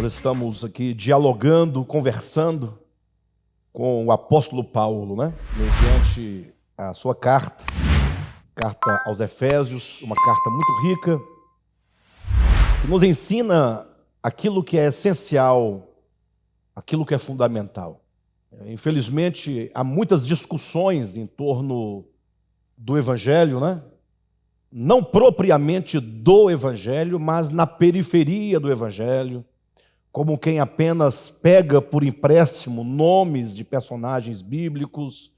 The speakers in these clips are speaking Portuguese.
Nós estamos aqui dialogando, conversando com o apóstolo Paulo, mediante a sua carta aos Efésios, uma carta muito rica, que nos ensina aquilo que é essencial, aquilo que é fundamental. Infelizmente, há muitas discussões em torno do Evangelho, não propriamente do Evangelho, mas na periferia do Evangelho, como quem apenas pega por empréstimo nomes de personagens bíblicos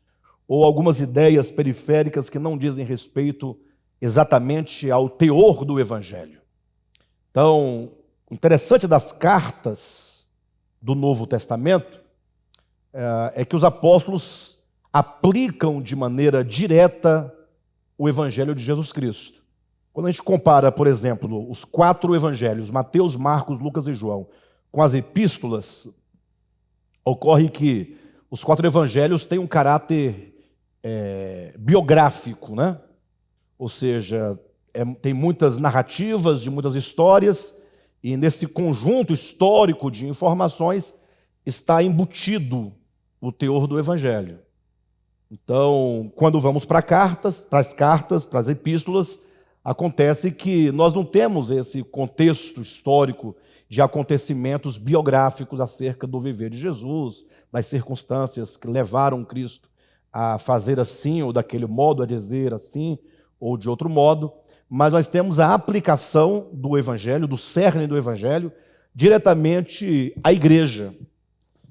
ou algumas ideias periféricas que não dizem respeito exatamente ao teor do Evangelho. Então, o interessante das cartas do Novo Testamento é que os apóstolos aplicam de maneira direta o Evangelho de Jesus Cristo. Quando a gente compara, por exemplo, os 4 evangelhos, Mateus, Marcos, Lucas e João, com as epístolas, ocorre que os 4 evangelhos têm um caráter biográfico, Ou seja, tem muitas narrativas de muitas histórias, e nesse conjunto histórico de informações está embutido o teor do evangelho. Então, quando vamos para as cartas, para as epístolas, acontece que nós não temos esse contexto histórico de acontecimentos biográficos acerca do viver de Jesus, das circunstâncias que levaram Cristo a fazer assim ou daquele modo, a dizer assim ou de outro modo, mas nós temos a aplicação do Evangelho, do cerne do Evangelho, diretamente à igreja.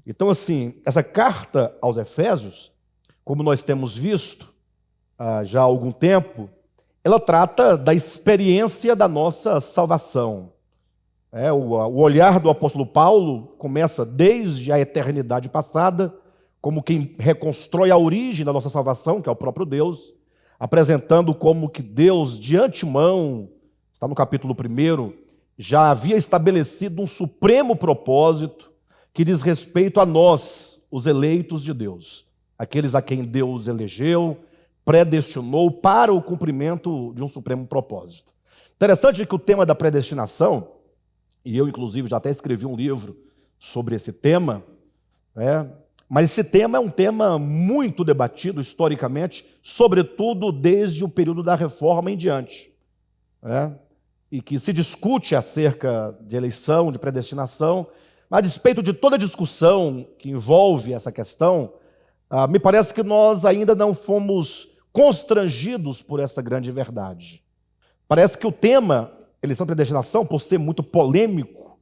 Então, assim, essa carta aos Efésios, como nós temos visto já há algum tempo, ela trata da experiência da nossa salvação. O olhar do apóstolo Paulo começa desde a eternidade passada, como quem reconstrói a origem da nossa salvação, que é o próprio Deus, apresentando como que Deus, de antemão, está no capítulo 1, já havia estabelecido um supremo propósito que diz respeito a nós, os eleitos de Deus, aqueles a quem Deus elegeu, predestinou para o cumprimento de um supremo propósito. Interessante que o tema da predestinação, e eu, inclusive, já até escrevi um livro sobre esse tema, mas esse tema é um tema muito debatido historicamente, sobretudo desde o período da Reforma em diante, e que se discute acerca de eleição, de predestinação, mas a despeito de toda a discussão que envolve essa questão, me parece que nós ainda não fomos constrangidos por essa grande verdade. Parece que o tema eleição e predestinação, por ser muito polêmico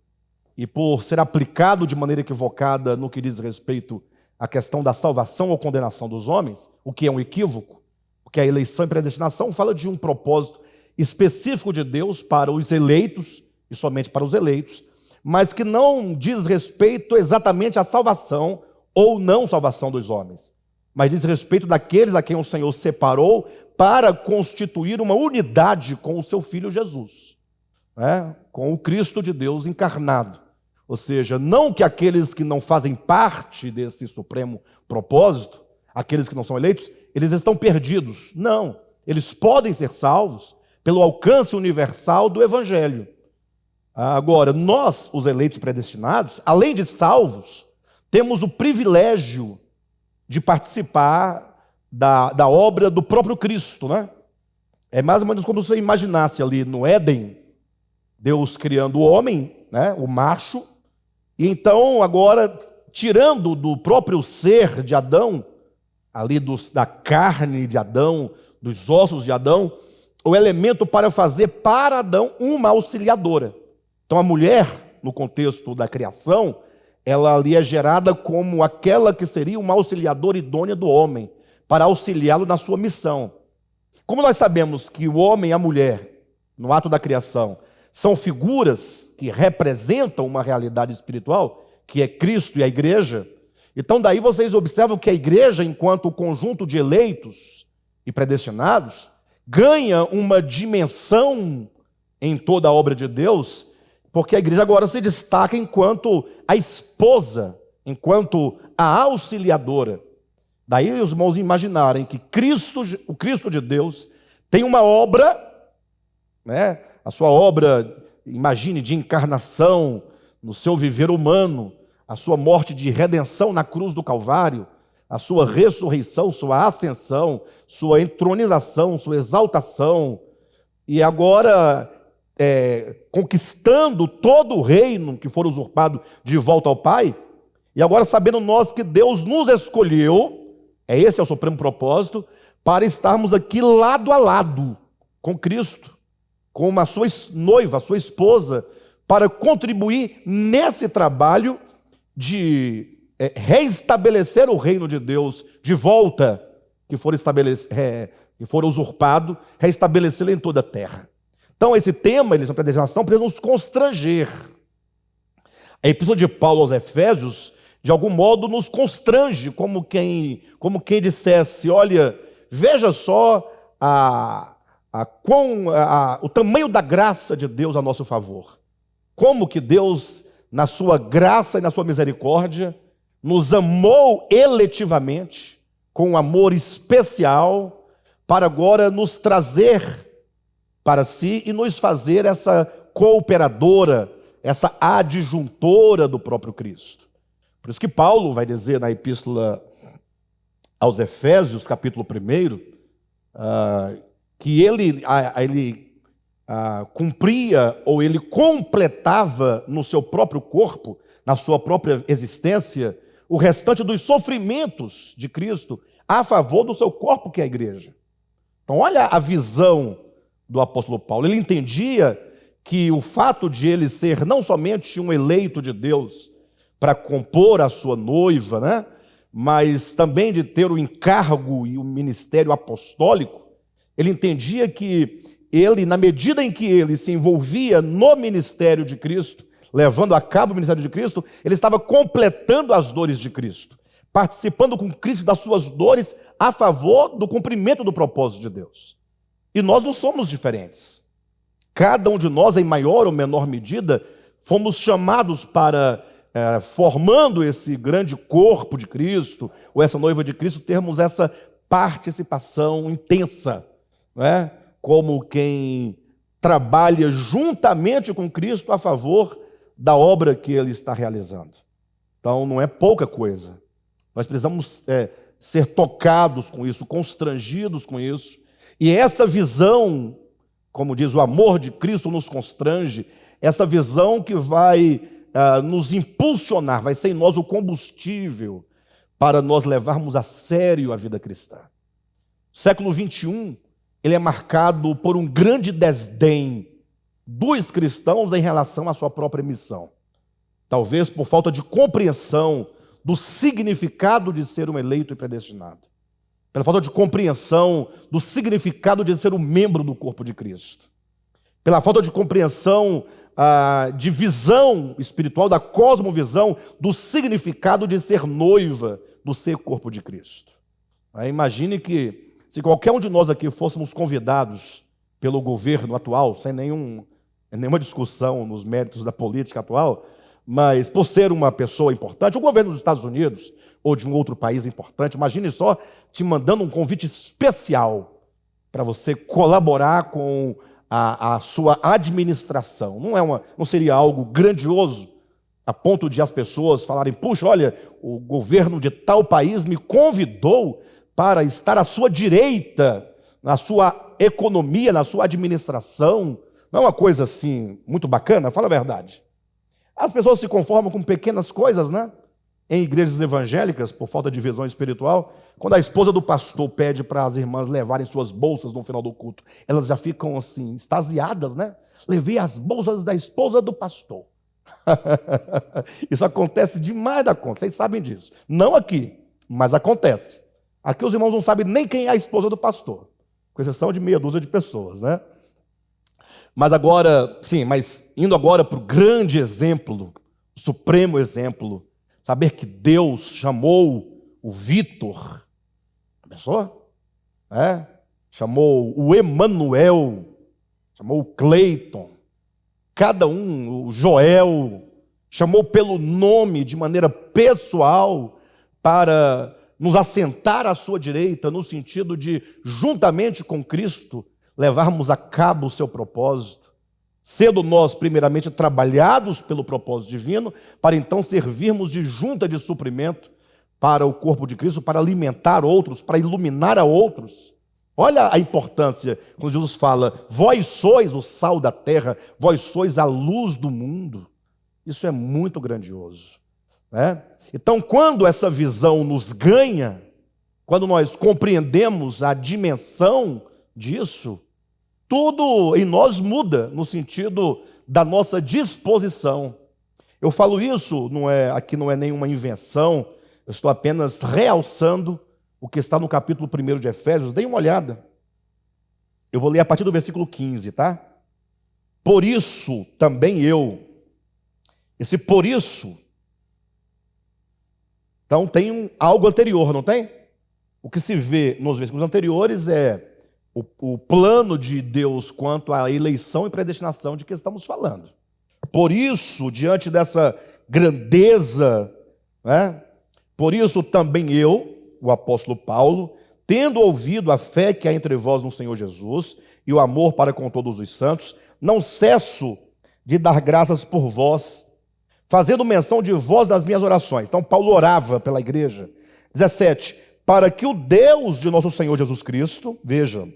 e por ser aplicado de maneira equivocada no que diz respeito à questão da salvação ou condenação dos homens, o que é um equívoco, porque a eleição e predestinação fala de um propósito específico de Deus para os eleitos, e somente para os eleitos, mas que não diz respeito exatamente à salvação ou não salvação dos homens, mas diz respeito daqueles a quem o Senhor separou para constituir uma unidade com o seu Filho Jesus. Com o Cristo de Deus encarnado. Ou seja, não que aqueles que não fazem parte desse supremo propósito, aqueles que não são eleitos, eles estão perdidos. Não, eles podem ser salvos pelo alcance universal do Evangelho. Agora, nós, os eleitos predestinados, além de salvos, temos o privilégio de participar da obra do próprio Cristo. É mais ou menos como se você imaginasse ali no Éden, Deus criando o homem, o macho, e então agora, tirando do próprio ser de Adão, ali da carne de Adão, dos ossos de Adão, o elemento para fazer para Adão uma auxiliadora. Então a mulher, no contexto da criação, ela ali é gerada como aquela que seria uma auxiliadora idônea do homem, para auxiliá-lo na sua missão. Como nós sabemos que o homem e a mulher, no ato da criação, são figuras que representam uma realidade espiritual, que é Cristo e a igreja. Então daí vocês observam que a igreja, enquanto conjunto de eleitos e predestinados, ganha uma dimensão em toda a obra de Deus, porque a igreja agora se destaca enquanto a esposa, enquanto a auxiliadora. Daí os irmãos imaginarem que o Cristo de Deus tem uma obra, a sua obra, imagine, de encarnação, no seu viver humano, a sua morte de redenção na cruz do Calvário, a sua ressurreição, sua ascensão, sua entronização, sua exaltação, e agora conquistando todo o reino que for usurpado de volta ao Pai, e agora sabendo nós que Deus nos escolheu, esse é o supremo propósito, para estarmos aqui lado a lado com Cristo, com a sua noiva, a sua esposa, para contribuir nesse trabalho de reestabelecer o reino de Deus de volta, que for usurpado, reestabelecê-lo em toda a terra. Então esse tema, eleição e predestinação, precisa nos constranger. A epístola de Paulo aos Efésios, de algum modo, nos constrange, como quem dissesse, olha, veja só o tamanho da graça de Deus a nosso favor. Como que Deus, na sua graça e na sua misericórdia, nos amou eletivamente, com um amor especial, para agora nos trazer para si e nos fazer essa cooperadora, essa adjuntora do próprio Cristo. Por isso que Paulo vai dizer na epístola aos Efésios, capítulo 1, que ele cumpria ou ele completava no seu próprio corpo, na sua própria existência, o restante dos sofrimentos de Cristo a favor do seu corpo, que é a igreja. Então olha a visão do apóstolo Paulo. Ele entendia que o fato de ele ser não somente um eleito de Deus para compor a sua noiva, né, mas também de ter o encargo e o ministério apostólico, ele entendia que ele, na medida em que ele se envolvia no ministério de Cristo, levando a cabo o ministério de Cristo, ele estava completando as dores de Cristo, participando com Cristo das suas dores a favor do cumprimento do propósito de Deus. E nós não somos diferentes. Cada um de nós, em maior ou menor medida, fomos chamados para, formando esse grande corpo de Cristo, ou essa noiva de Cristo, termos essa participação intensa, não é? Como quem trabalha juntamente com Cristo a favor da obra que ele está realizando. Então não é pouca coisa. Nós precisamos ser tocados com isso, constrangidos com isso. E essa visão, como diz, o amor de Cristo nos constrange, essa visão que vai nos impulsionar, vai ser em nós o combustível para nós levarmos a sério a vida cristã. O século XXI, ele é marcado por um grande desdém dos cristãos em relação à sua própria missão. Talvez por falta de compreensão do significado de ser um eleito e predestinado. Pela falta de compreensão do significado de ser um membro do corpo de Cristo. Pela falta de compreensão de visão espiritual, da cosmovisão, do significado de ser noiva, do ser corpo de Cristo. Imagine que se qualquer um de nós aqui fôssemos convidados pelo governo atual, sem nenhuma discussão nos méritos da política atual, mas por ser uma pessoa importante, o governo dos Estados Unidos ou de um outro país importante, imagine só te mandando um convite especial para você colaborar com a sua administração. Não seria algo grandioso a ponto de as pessoas falarem, puxa, olha, o governo de tal país me convidou para estar à sua direita, na sua economia, na sua administração. Não é uma coisa assim muito bacana? Fala a verdade. As pessoas se conformam com pequenas coisas, né? Em igrejas evangélicas, por falta de visão espiritual, quando a esposa do pastor pede para as irmãs levarem suas bolsas no final do culto, elas já ficam assim, extasiadas, né? Levei as bolsas da esposa do pastor. Isso acontece demais da conta, vocês sabem disso. Não aqui, mas acontece. Aqui os irmãos não sabem nem quem é a esposa do pastor, com exceção de meia dúzia de pessoas, né? Mas agora, sim, mas indo agora para o grande exemplo, o supremo exemplo, saber que Deus chamou o Vitor, pensou? Chamou o Emanuel, chamou o Cleiton, cada um, o Joel, chamou pelo nome de maneira pessoal para nos assentar à sua direita, no sentido de, juntamente com Cristo, levarmos a cabo o seu propósito. sendo nós primeiramente trabalhados pelo propósito divino, para então servirmos de junta de suprimento para o corpo de Cristo, para alimentar outros, para iluminar a outros. Olha a importância quando Jesus fala: vós sois o sal da terra, vós sois a luz do mundo. Isso é muito grandioso, né? Então, quando essa visão nos ganha, quando nós compreendemos a dimensão disso, tudo em nós muda no sentido da nossa disposição. Eu falo isso, aqui não é nenhuma invenção, eu estou apenas realçando o que está no capítulo 1 de Efésios. Dê uma olhada. Eu vou ler a partir do versículo 15, tá? Por isso também eu. Esse por isso. Então tem algo anterior, não tem? O que se vê nos versículos anteriores é o plano de Deus quanto à eleição e predestinação de que estamos falando. Por isso, diante dessa grandeza, né? Por isso também eu, o apóstolo Paulo, tendo ouvido a fé que há entre vós no Senhor Jesus e o amor para com todos os santos, não cesso de dar graças por vós, fazendo menção de vós nas minhas orações. Então Paulo orava pela igreja. 17, para que o Deus de nosso Senhor Jesus Cristo, veja,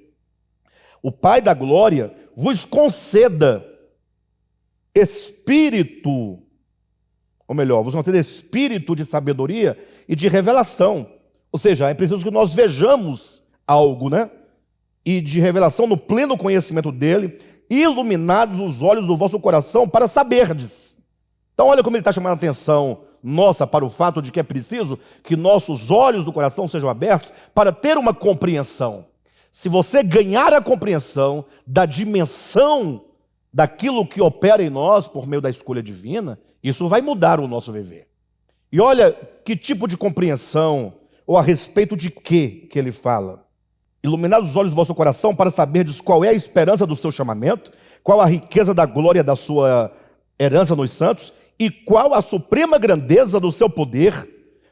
o Pai da glória, vos conceda espírito, ou melhor, vos conceda espírito de sabedoria e de revelação. Ou seja, é preciso que nós vejamos algo, né? E de revelação no pleno conhecimento dele, iluminados os olhos do vosso coração para saberdes. Então olha como ele está chamando a atenção nossa para o fato de que é preciso que nossos olhos do coração sejam abertos para ter uma compreensão. Se você ganhar a compreensão da dimensão daquilo que opera em nós por meio da escolha divina, isso vai mudar o nosso viver. E olha que tipo de compreensão, ou a respeito de que ele fala. Iluminados os olhos do vosso coração para saberdes qual é a esperança do seu chamamento, qual a riqueza da glória da sua herança nos santos, e qual a suprema grandeza do seu poder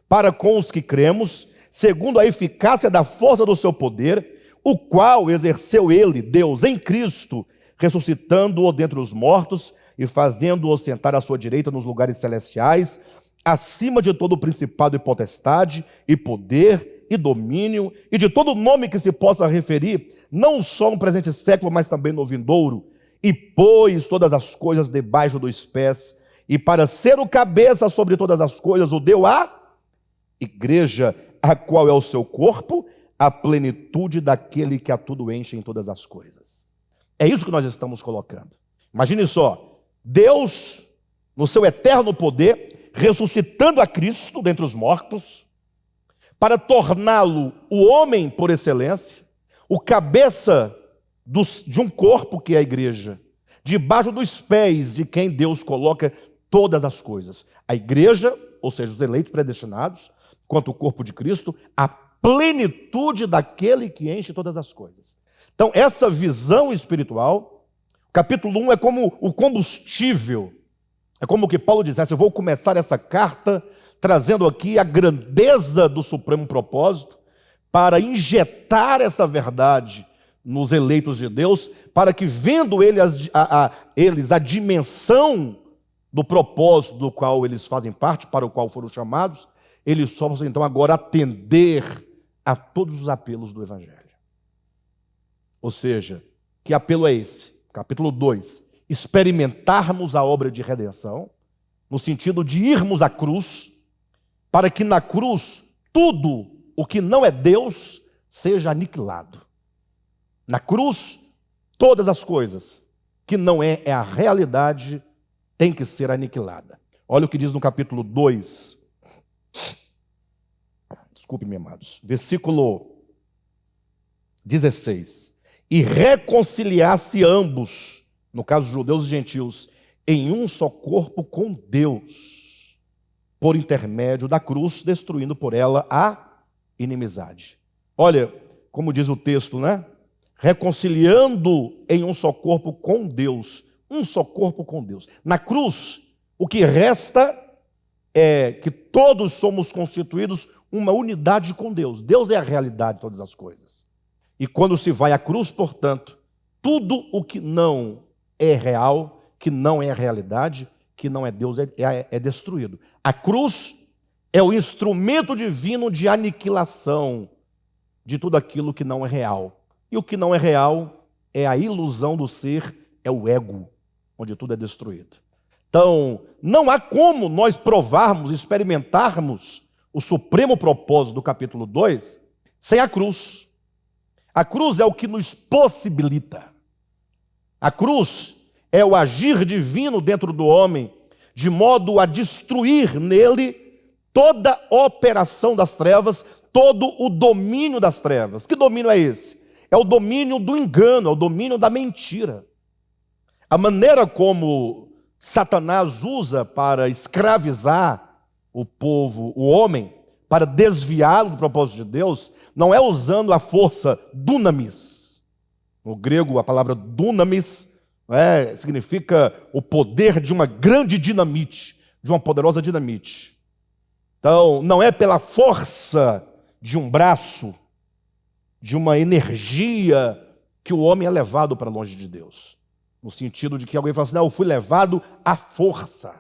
para com os que cremos, segundo a eficácia da força do seu poder, o qual exerceu ele, Deus, em Cristo, ressuscitando-o dentre os mortos e fazendo-o sentar à sua direita nos lugares celestiais, acima de todo principado e potestade, e poder, e domínio, e de todo nome que se possa referir, não só no presente século, mas também no vindouro, e pôs todas as coisas debaixo dos pés, e para ser o cabeça sobre todas as coisas, o deu à igreja, a qual é o seu corpo, a plenitude daquele que a tudo enche em todas as coisas. É isso que nós estamos colocando. Imagine só, Deus, no seu eterno poder, ressuscitando a Cristo dentre os mortos, para torná-lo o homem por excelência, o cabeça de um corpo que é a igreja, debaixo dos pés de quem Deus coloca todas as coisas. A igreja, ou seja, os eleitos predestinados, quanto o corpo de Cristo, a plenitude daquele que enche todas as coisas. Então, essa visão espiritual, capítulo 1 é como o combustível. É como que Paulo dissesse: eu vou começar essa carta trazendo aqui a grandeza do supremo propósito para injetar essa verdade nos eleitos de Deus, para que, vendo eles a dimensão do propósito do qual eles fazem parte, para o qual foram chamados, eles possam então agora atender a todos os apelos do Evangelho. Ou seja, que apelo é esse? Capítulo 2, experimentarmos a obra de redenção, no sentido de irmos à cruz, para que na cruz tudo o que não é Deus seja aniquilado. Na cruz, todas as coisas que não é a realidade tem que ser aniquilada. Olha o que diz no capítulo 2, desculpe-me, amados, versículo 16. E reconciliar-se ambos, no caso judeus e gentios, em um só corpo com Deus, por intermédio da cruz, destruindo por ela a inimizade. Olha, como diz o texto, né? Reconciliando em um só corpo com Deus, um só corpo com Deus. Na cruz, o que resta é que todos somos constituídos uma unidade com Deus. Deus é a realidade de todas as coisas. E quando se vai à cruz, portanto, tudo o que não é real, que não é realidade, que não é Deus, é destruído. A cruz é o instrumento divino de aniquilação de tudo aquilo que não é real. E o que não é real é a ilusão do ser, é o ego, onde tudo é destruído. Então, não há como nós provarmos, experimentarmos o supremo propósito do capítulo 2 sem a cruz. A cruz é o que nos possibilita. A cruz é o agir divino dentro do homem, de modo a destruir nele toda operação das trevas, todo o domínio das trevas. Que domínio é esse? É o domínio do engano, é o domínio da mentira. A maneira como Satanás usa para escravizar o povo, o homem, para desviá-lo do propósito de Deus, não é usando a força dunamis. No grego, a palavra dunamis significa o poder de uma grande dinamite, de uma poderosa dinamite. Então, não é pela força de um braço, de uma energia, que o homem é levado para longe de Deus. No sentido de que alguém fala assim, não, eu fui levado à força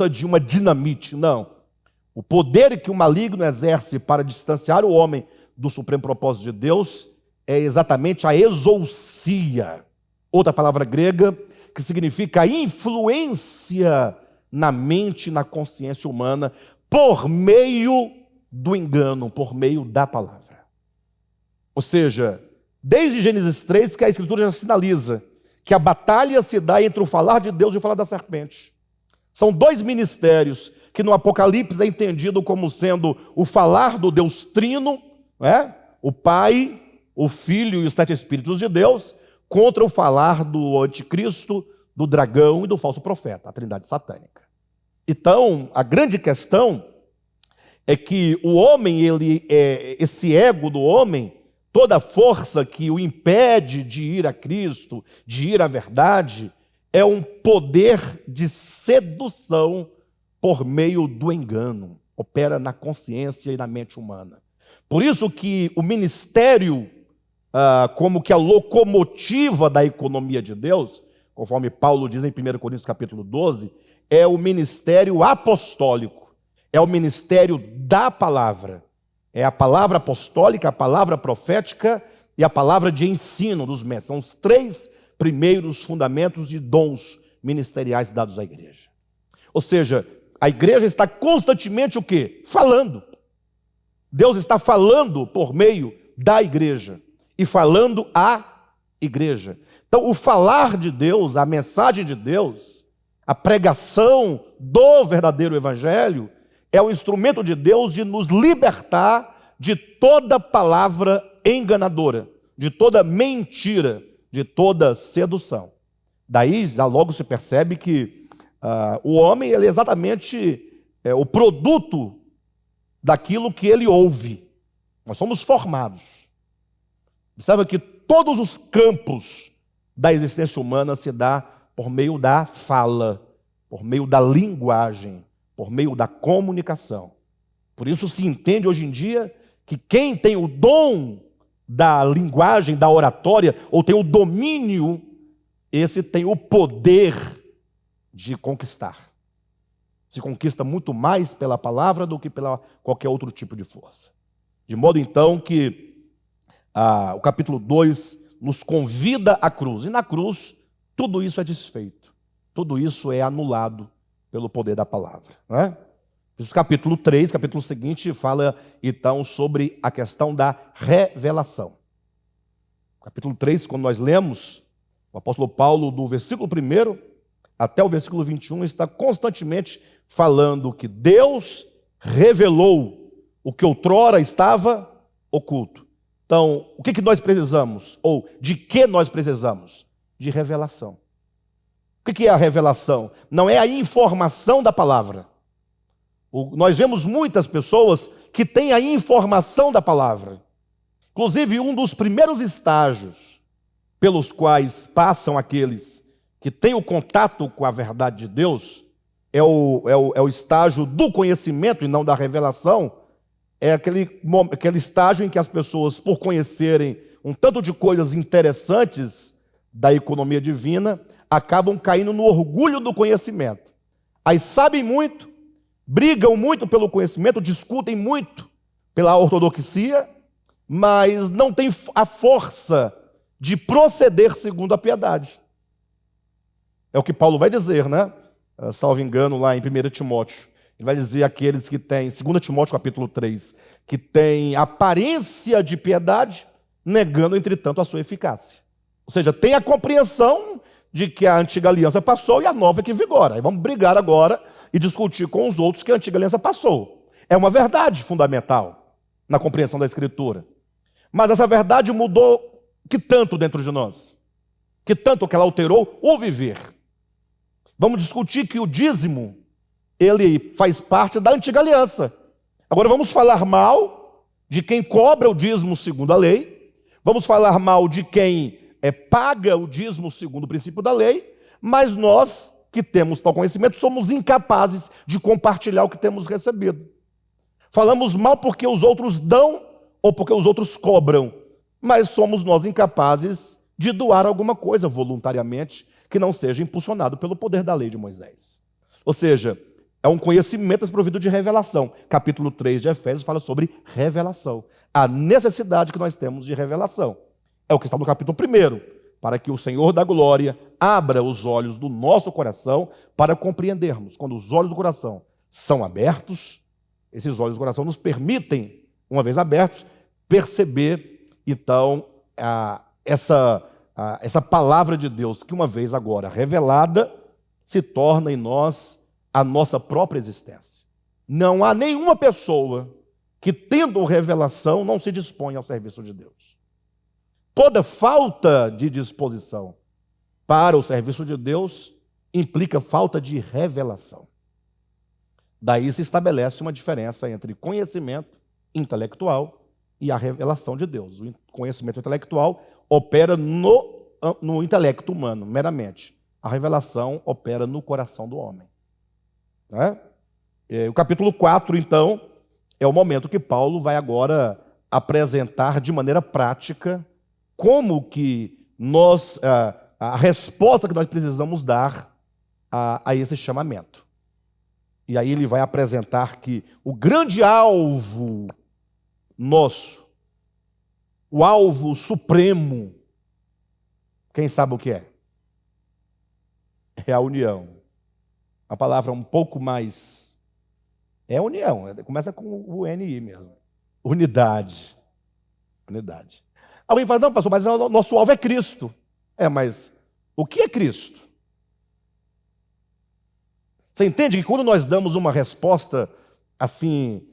de uma dinamite. Não. O poder que o maligno exerce para distanciar o homem do supremo propósito de Deus é exatamente a exousia. Outra palavra grega que significa a influência na mente e na consciência humana por meio do engano, por meio da palavra. Ou seja, desde Gênesis 3 que a Escritura já sinaliza que a batalha se dá entre o falar de Deus e o falar da serpente. São dois ministérios que no Apocalipse é entendido como sendo o falar do Deus Trino, o Pai, o Filho e os 7 Espíritos de Deus, contra o falar do anticristo, do dragão e do falso profeta, a trindade satânica. Então, a grande questão é que o homem, esse ego do homem, toda a força que o impede de ir a Cristo, de ir à verdade, é um poder de sedução por meio do engano. Opera na consciência e na mente humana. Por isso que o ministério, como que a locomotiva da economia de Deus, conforme Paulo diz em 1 Coríntios capítulo 12, é o ministério apostólico, é o ministério da palavra. É a palavra apostólica, a palavra profética e a palavra de ensino dos mestres. São os 3 primeiros fundamentos de dons ministeriais dados à igreja. Ou seja, a igreja está constantemente o quê? Falando. Deus está falando por meio da igreja e falando à igreja. Então, o falar de Deus, a mensagem de Deus, a pregação do verdadeiro evangelho é o instrumento de Deus de nos libertar de toda palavra enganadora, de toda mentira, de toda sedução. Daí, já logo se percebe que o homem ele é exatamente o produto daquilo que ele ouve. Nós somos formados. Observa que todos os campos da existência humana se dá por meio da fala, por meio da linguagem, por meio da comunicação. Por isso se entende hoje em dia que quem tem o dom da linguagem, da oratória, ou tem o domínio, esse tem o poder de conquistar. Se conquista muito mais pela palavra do que pela qualquer outro tipo de força. De modo então que o capítulo 2 nos convida à cruz. E na cruz tudo isso é desfeito. Tudo isso é anulado pelo poder da palavra. Não é? O capítulo 3, capítulo seguinte, fala então sobre a questão da revelação. Capítulo 3, quando nós lemos, o apóstolo Paulo, do versículo 1 até o versículo 21, está constantemente falando que Deus revelou o que outrora estava oculto. Então, o que nós precisamos? Ou de que nós precisamos? De revelação. O que é a revelação? Não é a informação da palavra. Nós vemos muitas pessoas que têm a informação da palavra. Inclusive, um dos primeiros estágios pelos quais passam aqueles que têm o contato com a verdade de Deus é o estágio do conhecimento e não da revelação. É aquele estágio em que as pessoas, por conhecerem um tanto de coisas interessantes da economia divina, acabam caindo no orgulho do conhecimento. Aí sabem muito, brigam muito pelo conhecimento, discutem muito pela ortodoxia, mas não têm a força de proceder segundo a piedade. É o que Paulo vai dizer, né? Salvo engano, lá em 1 Timóteo. Ele vai dizer aqueles que têm, 2 Timóteo capítulo 3, que têm aparência de piedade, negando, entretanto, a sua eficácia. Ou seja, tem a compreensão de que a antiga aliança passou e a nova é que vigora. Aí vamos brigar agora e discutir com os outros que a antiga aliança passou. É uma verdade fundamental na compreensão da Escritura. Mas essa verdade mudou que tanto dentro de nós? Que tanto que ela alterou o viver? Vamos discutir que o dízimo, ele faz parte da antiga aliança. Agora vamos falar mal de quem cobra o dízimo segundo a lei. Vamos falar mal de quem paga o dízimo segundo o princípio da lei. Mas nós, que temos tal conhecimento, somos incapazes de compartilhar o que temos recebido. Falamos mal porque os outros dão ou porque os outros cobram. Mas somos nós incapazes de doar alguma coisa voluntariamente que não seja impulsionado pelo poder da lei de Moisés. Ou seja, é um conhecimento desprovido de revelação. Capítulo 3 de Efésios fala sobre revelação. A necessidade que nós temos de revelação. É o que está no capítulo 1, para que o Senhor da glória abra os olhos do nosso coração para compreendermos. Quando os olhos do coração são abertos, esses olhos do coração nos permitem, uma vez abertos, perceber, então, essa palavra de Deus, que uma vez agora revelada, se torna em nós a nossa própria existência. Não há nenhuma pessoa que, tendo revelação, não se dispõe ao serviço de Deus. Toda falta de disposição para o serviço de Deus implica falta de revelação. Daí se estabelece uma diferença entre conhecimento intelectual e a revelação de Deus. O conhecimento intelectual opera no intelecto humano, meramente. A revelação opera no coração do homem. Né? O capítulo 4, então, é o momento que Paulo vai agora apresentar de maneira prática como que nós, a resposta que nós precisamos dar a esse chamamento. E aí ele vai apresentar que o grande alvo nosso, o alvo supremo, quem sabe o que é? É a união. A palavra um pouco mais... É união, começa com o UNI mesmo. Unidade. Unidade. Alguém fala, não, pastor, mas o nosso alvo é Cristo. Mas o que é Cristo? Você entende que quando nós damos uma resposta assim,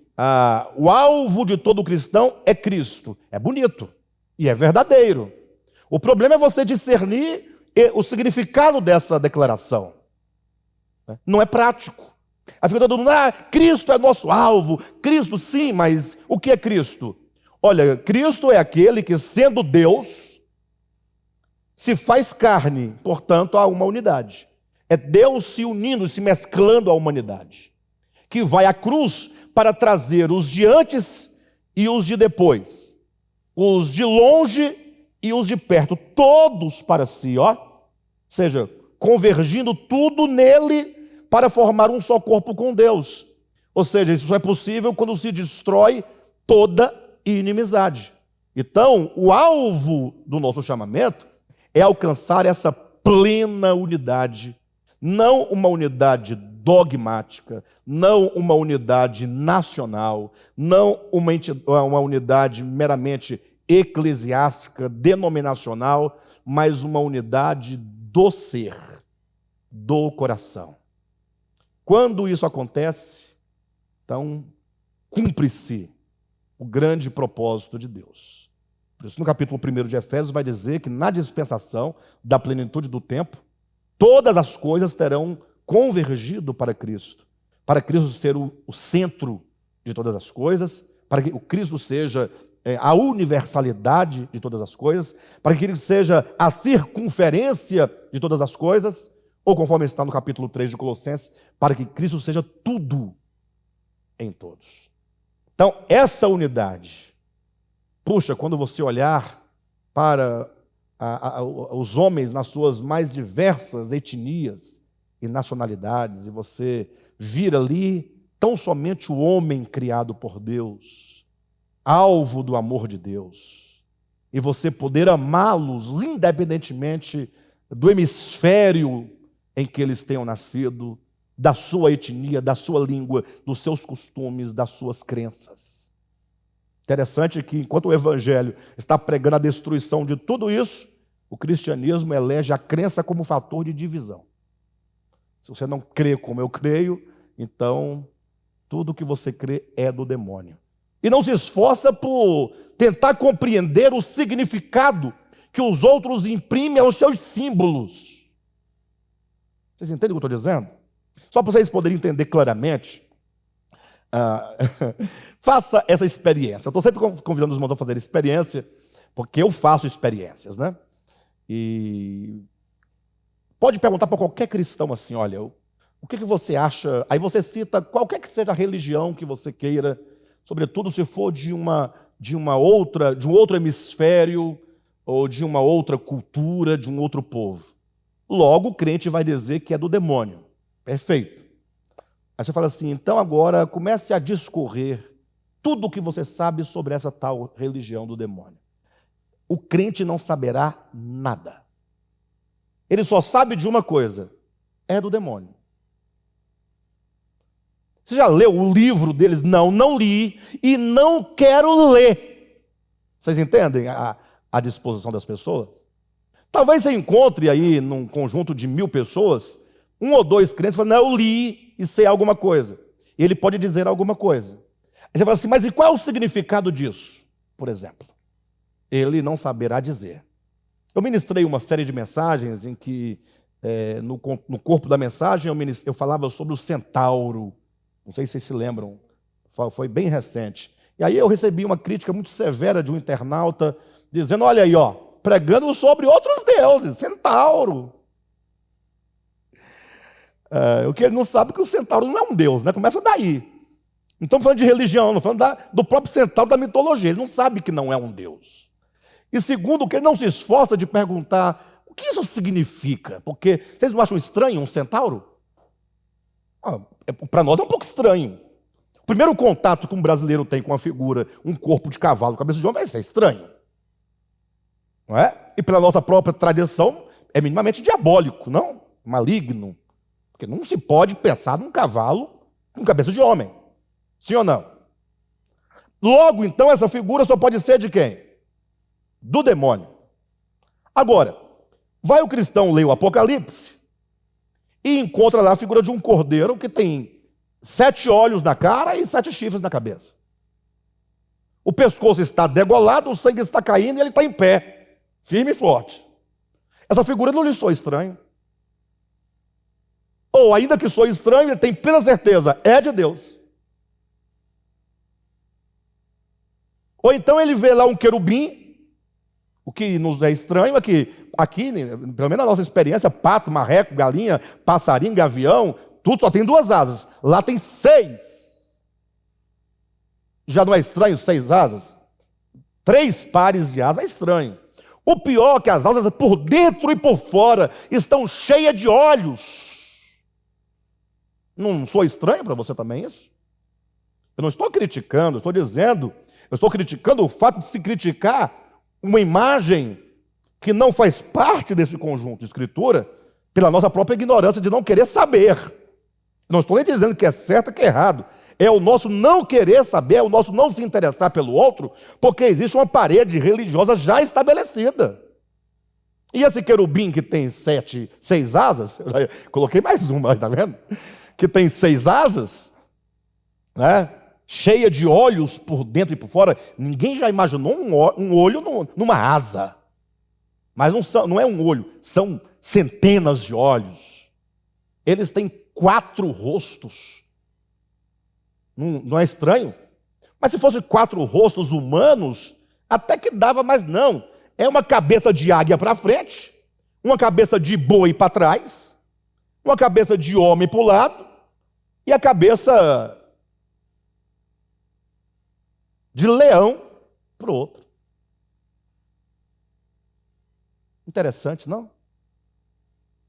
o alvo de todo cristão é Cristo. É bonito e é verdadeiro. O problema é você discernir o significado dessa declaração. Não é prático. Aí fica todo mundo, Cristo é nosso alvo. Cristo sim, mas o que é Cristo? Olha, Cristo é aquele que, sendo Deus, se faz carne, portanto, há uma unidade. É Deus se unindo, se mesclando à humanidade, que vai à cruz para trazer os de antes e os de depois, os de longe e os de perto, todos para si, ó. Ou seja, convergindo tudo nele para formar um só corpo com Deus. Ou seja, isso só é possível quando se destrói toda inimizade. Então, o alvo do nosso chamamento é alcançar essa plena unidade, não uma unidade dogmática, não uma unidade nacional, não uma unidade meramente eclesiástica, denominacional, mas uma unidade do ser, do coração. Quando isso acontece, então cumpre-se o grande propósito de Deus. Por isso, no capítulo 1 de Efésios, vai dizer que na dispensação da plenitude do tempo, todas as coisas terão convergido para Cristo ser o centro de todas as coisas, para que o Cristo seja a universalidade de todas as coisas, para que ele seja a circunferência de todas as coisas, ou conforme está no capítulo 3 de Colossenses, para que Cristo seja tudo em todos. Então, essa unidade, puxa, quando você olhar para os homens nas suas mais diversas etnias e nacionalidades, e você vira ali tão somente o homem criado por Deus, alvo do amor de Deus, e você poder amá-los independentemente do hemisfério em que eles tenham nascido, da sua etnia, da sua língua, dos seus costumes, das suas crenças. Interessante que, enquanto o Evangelho está pregando a destruição de tudo isso, o cristianismo elege a crença como fator de divisão. Se você não crê como eu creio, então tudo que você crê é do demônio. E não se esforça por tentar compreender o significado que os outros imprimem aos seus símbolos. Vocês entendem o que eu estou dizendo? Só para vocês poderem entender claramente, faça essa experiência. Eu estou sempre convidando os irmãos a fazer experiência, porque eu faço experiências, né? E pode perguntar para qualquer cristão assim, olha, o que você acha? Aí você cita qualquer que seja a religião que você queira, sobretudo se for de um outro hemisfério, ou de uma outra cultura, de um outro povo. Logo o crente vai dizer que é do demônio. Perfeito. Aí você fala assim, então agora comece a discorrer tudo o que você sabe sobre essa tal religião do demônio. O crente não saberá nada. Ele só sabe de uma coisa, é do demônio. Você já leu o livro deles? Não, não li e não quero ler. Vocês entendem a disposição das pessoas? Talvez você encontre aí, num conjunto de 1000 pessoas, 1 ou 2 crentes falando, não, eu li e sei alguma coisa. E ele pode dizer alguma coisa. Aí você fala assim, mas e qual é o significado disso? Por exemplo, ele não saberá dizer. Eu ministrei uma série de mensagens em que, no corpo da mensagem, eu falava sobre o centauro. Não sei se vocês se lembram, foi bem recente. E aí eu recebi uma crítica muito severa de um internauta, dizendo, olha aí, ó, pregando sobre outros deuses, centauro. O que ele não sabe é que o centauro não é um deus, né? Começa daí. Não estamos falando de religião, não estamos falando do próprio centauro da mitologia. Ele não sabe que não é um deus. E segundo, que ele não se esforça de perguntar o que isso significa. Porque vocês não acham estranho um centauro? Para nós é um pouco estranho. O primeiro contato que um brasileiro tem com uma figura, um corpo de cavalo, cabeça de homem, vai ser estranho. Não é? E pela nossa própria tradição, é minimamente diabólico, não? Maligno. Porque não se pode pensar num cavalo com cabeça de homem. Sim ou não? Logo, então, essa figura só pode ser de quem? Do demônio. Agora, vai o cristão ler o Apocalipse e encontra lá a figura de um cordeiro que tem 7 olhos na cara e 7 chifres na cabeça. O pescoço está degolado, o sangue está caindo e ele está em pé, firme e forte. Essa figura não lhe soa estranha. Ou, ainda que soe estranho, ele tem plena certeza, é de Deus. Ou então ele vê lá um querubim. O que nos é estranho é que aqui, pelo menos na nossa experiência, pato, marreco, galinha, passarinho, gavião, tudo só tem 2 asas. Lá tem 6. Já não é estranho 6 asas? 3 pares de asas é estranho. O pior é que as asas por dentro e por fora estão cheias de olhos. Não sou estranho para você também isso? Eu não estou criticando, eu estou criticando o fato de se criticar uma imagem que não faz parte desse conjunto de escritura pela nossa própria ignorância de não querer saber. Não estou nem dizendo que é certo ou que é errado. É o nosso não querer saber, é o nosso não se interessar pelo outro, porque existe uma parede religiosa já estabelecida. E esse querubim que tem 6 asas, eu já coloquei mais uma, tá vendo? Que tem 6 asas, né? Cheia de olhos por dentro e por fora. Ninguém já imaginou um olho numa asa. Mas não é um olho, são centenas de olhos. Eles têm 4 rostos. Não é estranho? Mas se fosse 4 rostos humanos, até que dava, mas não. É uma cabeça de águia para frente, uma cabeça de boi para trás, uma cabeça de homem para o lado, e a cabeça de leão para o outro. Interessante, não?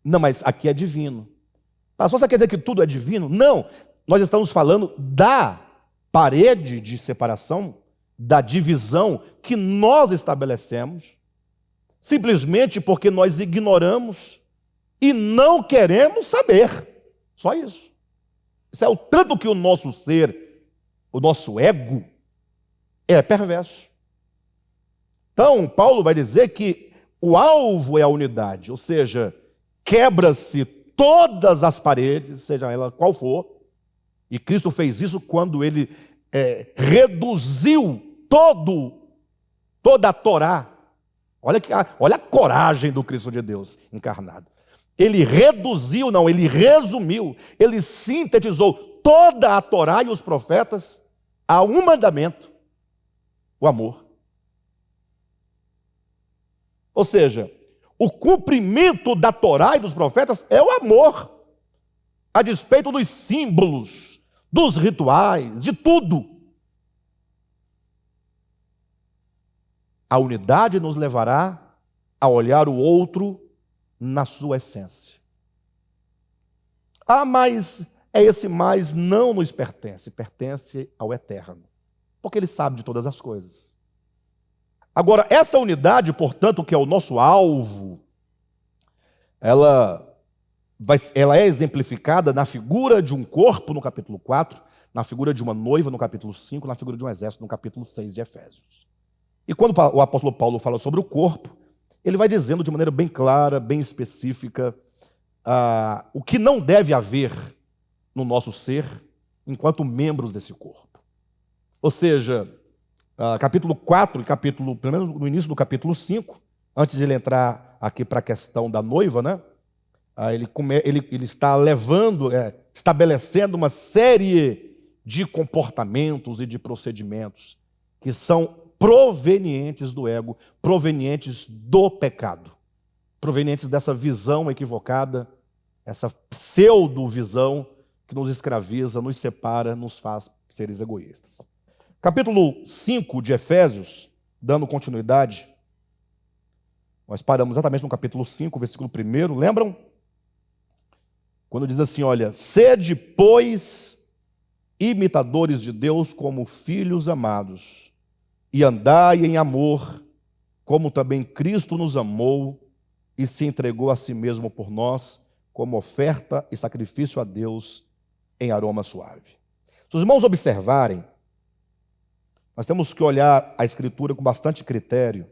Não, mas aqui é divino. Pastor, você quer dizer que tudo é divino? Não, nós estamos falando da parede de separação, da divisão que nós estabelecemos, simplesmente porque nós ignoramos e não queremos saber. Só isso. Isso é o tanto que o nosso ser, o nosso ego, é perverso. Então, Paulo vai dizer que o alvo é a unidade, ou seja, quebra-se todas as paredes, seja ela qual for, e Cristo fez isso quando ele reduziu toda a Torá. Olha a coragem do Cristo de Deus encarnado. Ele reduziu, não, ele resumiu, ele sintetizou toda a Torá e os profetas a um mandamento: o amor. Ou seja, o cumprimento da Torá e dos profetas é o amor, a despeito dos símbolos, dos rituais, de tudo. A unidade nos levará a olhar o outro na sua essência. Ah, mas esse mais não nos pertence, pertence ao Eterno, porque Ele sabe de todas as coisas. Agora, essa unidade, portanto, que é o nosso alvo, ela é exemplificada na figura de um corpo, no capítulo 4, na figura de uma noiva, no capítulo 5, na figura de um exército, no capítulo 6 de Efésios. E quando o apóstolo Paulo fala sobre o corpo, ele vai dizendo de maneira bem clara, bem específica, o que não deve haver no nosso ser enquanto membros desse corpo. Ou seja, capítulo 4 e pelo menos no início do capítulo 5, antes de ele entrar aqui para a questão da noiva, né? Ele está estabelecendo uma série de comportamentos e de procedimentos que são provenientes do ego, provenientes do pecado, provenientes dessa visão equivocada, essa pseudo-visão que nos escraviza, nos separa, nos faz seres egoístas. Capítulo 5 de Efésios, dando continuidade, nós paramos exatamente no capítulo 5, versículo 1, lembram? Quando diz assim, olha, sede, pois, imitadores de Deus como filhos amados, e andai em amor, como também Cristo nos amou e se entregou a si mesmo por nós, como oferta e sacrifício a Deus em aroma suave. Se os irmãos observarem, nós temos que olhar a Escritura com bastante critério.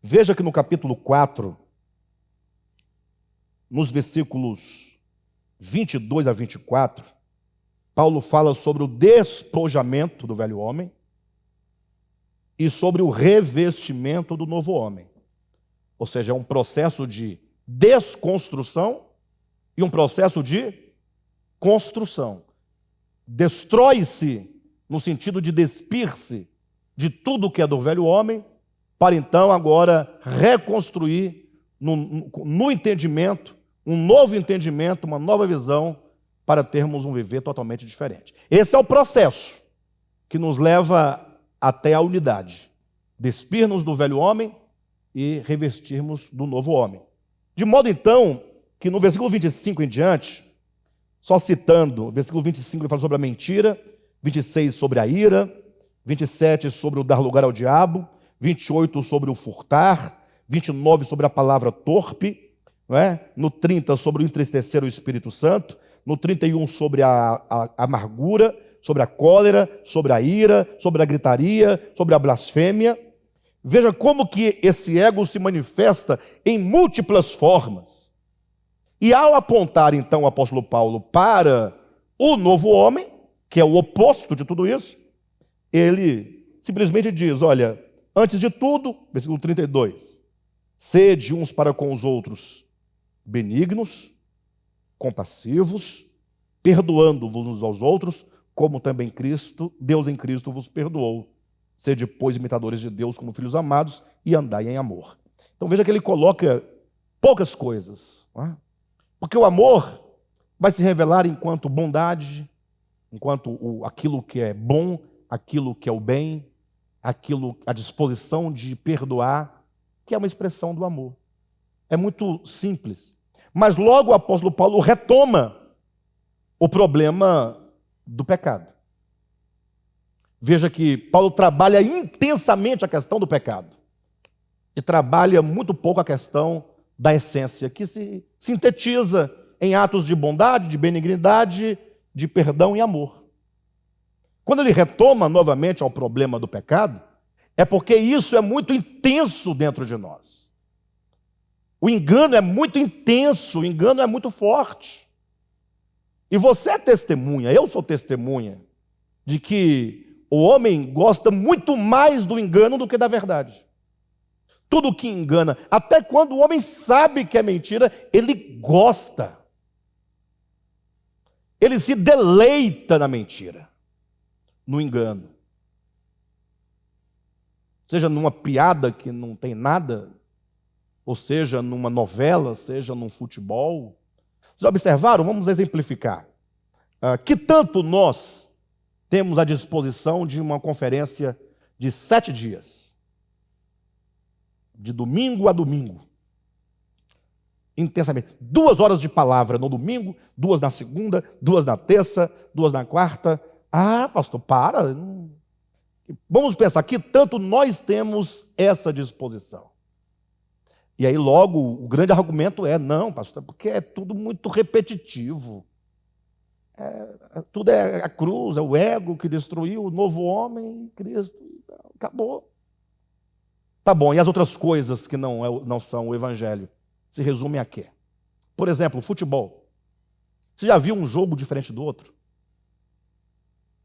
Veja que no capítulo 4, nos versículos 22 a 24, Paulo fala sobre o despojamento do velho homem e sobre o revestimento do novo homem. Ou seja, é um processo de desconstrução e um processo de construção. Destrói-se no sentido de despir-se de tudo que é do velho homem, para então agora reconstruir no entendimento, um novo entendimento, uma nova visão, para termos um viver totalmente diferente. Esse é o processo que nos leva até a unidade. Despir-nos do velho homem e revestirmos do novo homem. De modo então que no versículo 25 em diante, só citando, o versículo 25 ele fala sobre a mentira, 26 sobre a ira, 27 sobre o dar lugar ao diabo, 28 sobre o furtar, 29 sobre a palavra torpe, não é? No 30 sobre o entristecer o Espírito Santo, no 31 sobre a amargura, sobre a cólera, sobre a ira, sobre a gritaria, sobre a blasfêmia. Veja como que esse ego se manifesta em múltiplas formas. E ao apontar então o apóstolo Paulo para o novo homem, que é o oposto de tudo isso, ele simplesmente diz, olha, antes de tudo, versículo 32, sede uns para com os outros benignos, compassivos, perdoando-vos uns aos outros, como também Deus em Cristo vos perdoou. Sede, pois, imitadores de Deus como filhos amados e andai em amor. Então veja que ele coloca poucas coisas, não é? Porque o amor vai se revelar enquanto bondade, enquanto aquilo que é bom, aquilo que é o bem, a disposição de perdoar, que é uma expressão do amor. É muito simples. Mas logo o apóstolo Paulo retoma o problema do pecado. Veja que Paulo trabalha intensamente a questão do pecado e trabalha muito pouco a questão da essência, que se sintetiza em atos de bondade, de benignidade, de perdão e amor. Quando ele retoma novamente ao problema do pecado, é porque isso é muito intenso dentro de nós. O engano é muito intenso, o engano é muito forte. E você é testemunha, eu sou testemunha, de que o homem gosta muito mais do engano do que da verdade. Tudo que engana, até quando o homem sabe que é mentira, ele gosta. Ele se deleita na mentira, no engano. Seja numa piada que não tem nada, ou seja numa novela, seja num futebol. Vocês observaram? Vamos exemplificar. Que tanto nós temos à disposição de uma conferência de 7 dias, de domingo a domingo, intensamente. 2 horas de palavra no domingo, 2 na segunda, 2 na terça, 2 na quarta. Ah, pastor, para. Vamos pensar, que tanto nós temos essa disposição. E aí logo o grande argumento é, não, pastor, porque é tudo muito repetitivo. Tudo é a cruz, é o ego que destruiu o novo homem, Cristo, acabou. Tá bom, e as outras coisas que não são o evangelho, se resumem a quê? Por exemplo, futebol. Você já viu um jogo diferente do outro?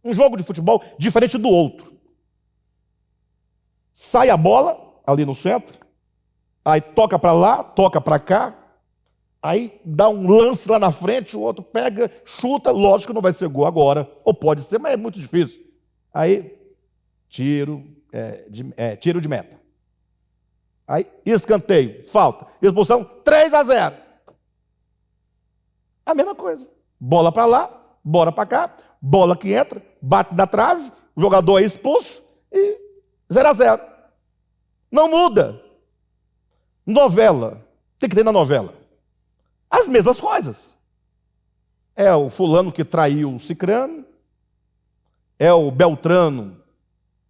Um jogo de futebol diferente do outro. Sai a bola, ali no centro, aí toca para lá, toca para cá, aí dá um lance lá na frente, o outro pega, chuta, lógico que não vai ser gol agora, ou pode ser, mas é muito difícil. Aí, tiro de meta. Aí, escanteio, falta, expulsão, 3-0. A mesma coisa. Bola para lá, bola para cá, bola que entra, bate na trave, o jogador é expulso e 0-0. Não muda. Novela. O que tem na novela? As mesmas coisas. É o fulano que traiu o cicrano, é o beltrano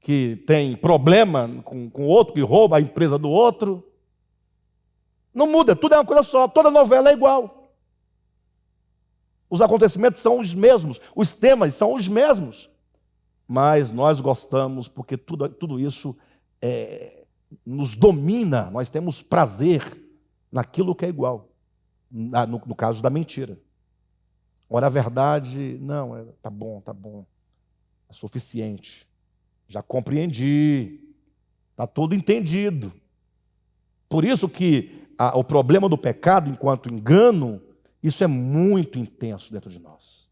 que tem problema com o outro, que rouba a empresa do outro. Não muda, tudo é uma coisa só, toda novela é igual. Os acontecimentos são os mesmos, os temas são os mesmos. Mas nós gostamos porque tudo isso nos domina, nós temos prazer naquilo que é igual, no caso da mentira. Ora, a verdade, não, tá bom, é suficiente, já compreendi, está tudo entendido. Por isso que o problema do pecado enquanto engano, isso é muito intenso dentro de nós,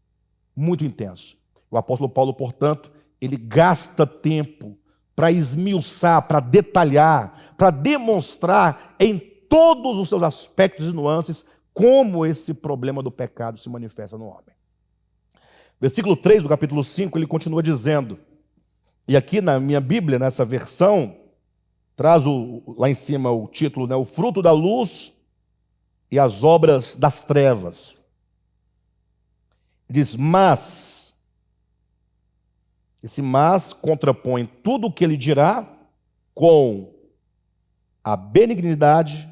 muito intenso. O apóstolo Paulo, portanto, ele gasta tempo para esmiuçar, para detalhar, para demonstrar em todos os seus aspectos e nuances como esse problema do pecado se manifesta no homem. Versículo 3 do capítulo 5, ele continua dizendo, e aqui na minha Bíblia, nessa versão, traz lá em cima o título, né, o fruto da luz e as obras das trevas. Diz, mas, esse mas contrapõe tudo o que ele dirá com a benignidade,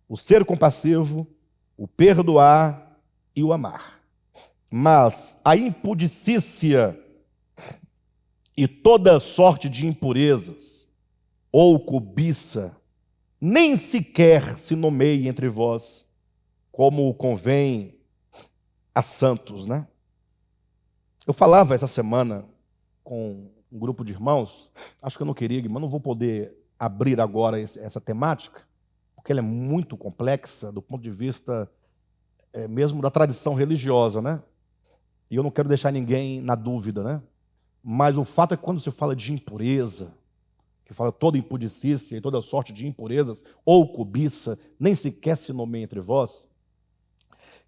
o ser compassivo, o perdoar e o amar. Mas a impudicícia e toda sorte de impurezas ou cobiça nem sequer se nomeie entre vós, como convém a santos, né? Eu falava essa semana com um grupo de irmãos, acho que eu não queria, mas não vou poder abrir agora essa temática, porque ela é muito complexa do ponto de vista mesmo da tradição religiosa, né? E eu não quero deixar ninguém na dúvida, né? Mas o fato é que quando se fala de impureza, que fala toda impudicícia e toda sorte de impurezas, ou cobiça, nem sequer se nomeia entre vós,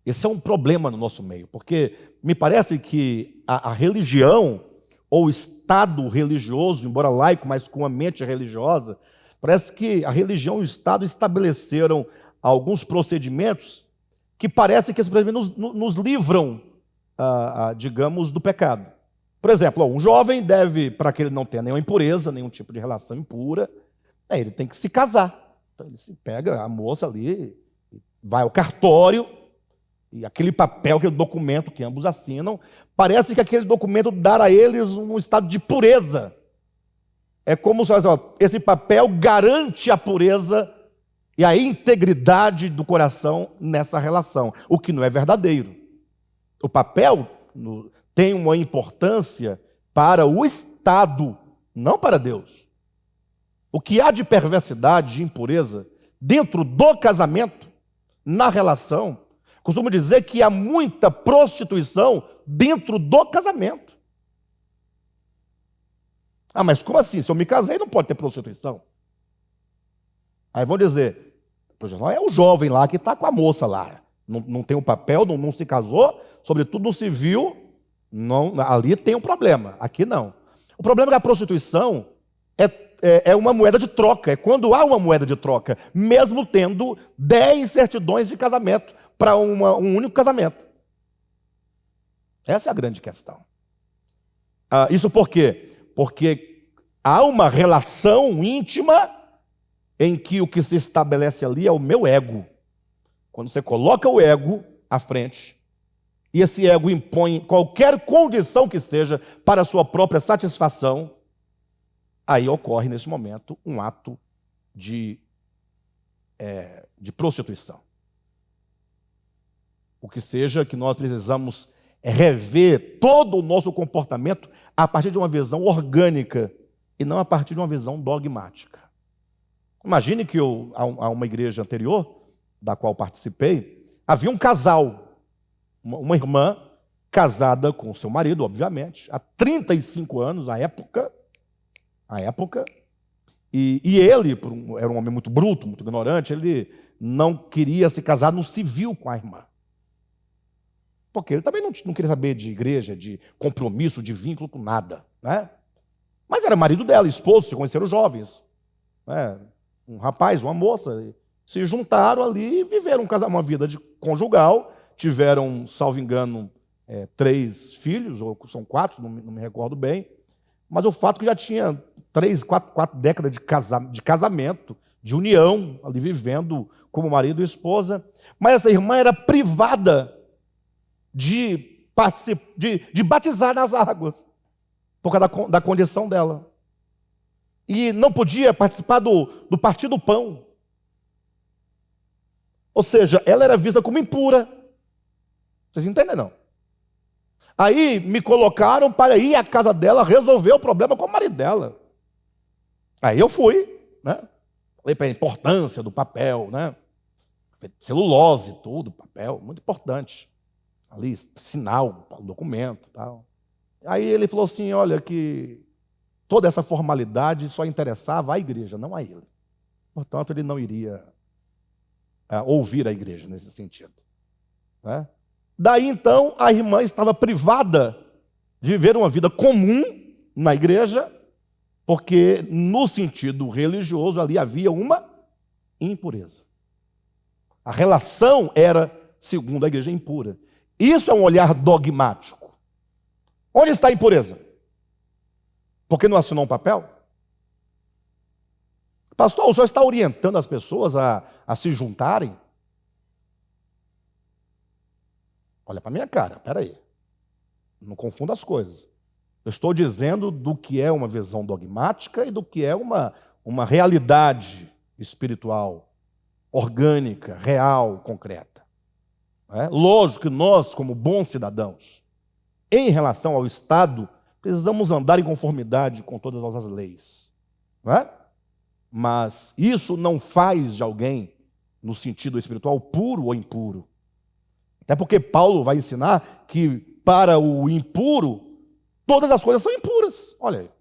esse é um problema no nosso meio, porque me parece que a religião, ou o estado religioso, embora laico, mas com a mente religiosa, Parece que a religião e o Estado estabeleceram alguns procedimentos que parece que esses procedimentos nos livram, digamos, do pecado. Por exemplo, um jovem deve, para que ele não tenha nenhuma impureza, nenhum tipo de relação impura, ele tem que se casar. Então ele se pega a moça ali, vai ao cartório, e aquele papel, aquele documento que ambos assinam, parece que aquele documento dá a eles um estado de pureza. É como se esse papel garante a pureza e a integridade do coração nessa relação, o que não é verdadeiro. O papel tem uma importância para o Estado, não para Deus. O que há de perversidade, de impureza, dentro do casamento, na relação, costumo dizer que há muita prostituição dentro do casamento. Mas como assim? Se eu me casei, não pode ter prostituição. Aí vão dizer, prostituição é o jovem lá que está com a moça lá. Não tem o papel, não se casou, sobretudo no civil, não, ali tem um problema, aqui não. O problema da prostituição é uma moeda de troca, é quando há uma moeda de troca, mesmo tendo 10 certidões de casamento para um único casamento. Essa é a grande questão. Isso por quê? Porque há uma relação íntima em que o que se estabelece ali é o meu ego. Quando você coloca o ego à frente, e esse ego impõe qualquer condição que seja para a sua própria satisfação, aí ocorre nesse momento um ato de prostituição. O que seja que nós precisamos rever todo o nosso comportamento a partir de uma visão orgânica e não a partir de uma visão dogmática. Imagine que a uma igreja anterior, da qual participei, havia um casal, uma irmã casada com o seu marido, obviamente, há 35 anos, à época, e ele era um homem muito bruto, muito ignorante, ele não queria se casar no civil com a irmã. Porque ele também não queria saber de igreja, de compromisso, de vínculo com nada, né? Mas era marido dela, esposo, se conheceram jovens, né? Um rapaz, uma moça, se juntaram ali e viveram uma vida conjugal, tiveram, salvo engano, 3 filhos, ou são 4, não me recordo bem, mas o fato é que já tinha 4 décadas de casamento, de união, ali vivendo como marido e esposa, mas essa irmã era privada de batizar nas águas, por causa da condição dela. E não podia participar do partir do pão. Ou seja, ela era vista como impura. Vocês entendem, não? Aí me colocaram para ir à casa dela resolver o problema com o marido dela. Aí eu fui, né? Falei para a importância do papel, né? Celulose, tudo, papel, muito importante. Ali, sinal, documento, tal. Aí ele falou assim, olha, que toda essa formalidade só interessava à igreja, não a ele. Portanto, ele não iria ouvir a igreja nesse sentido, né? Daí, então, a irmã estava privada de viver uma vida comum na igreja, porque no sentido religioso ali havia uma impureza. A relação era, segundo a igreja, impura. Isso é um olhar dogmático. Onde está a impureza? Porque não assinou um papel? Pastor, o senhor está orientando as pessoas a se juntarem? Olha para a minha cara, peraí. Não confunda as coisas. Eu estou dizendo do que é uma visão dogmática e do que é uma realidade espiritual, orgânica, real, concreta. Lógico que nós, como bons cidadãos, em relação ao Estado, precisamos andar em conformidade com todas as leis. Não é? Mas isso não faz de alguém, no sentido espiritual, puro ou impuro. Até porque Paulo vai ensinar que para o impuro, todas as coisas são impuras. Olha aí.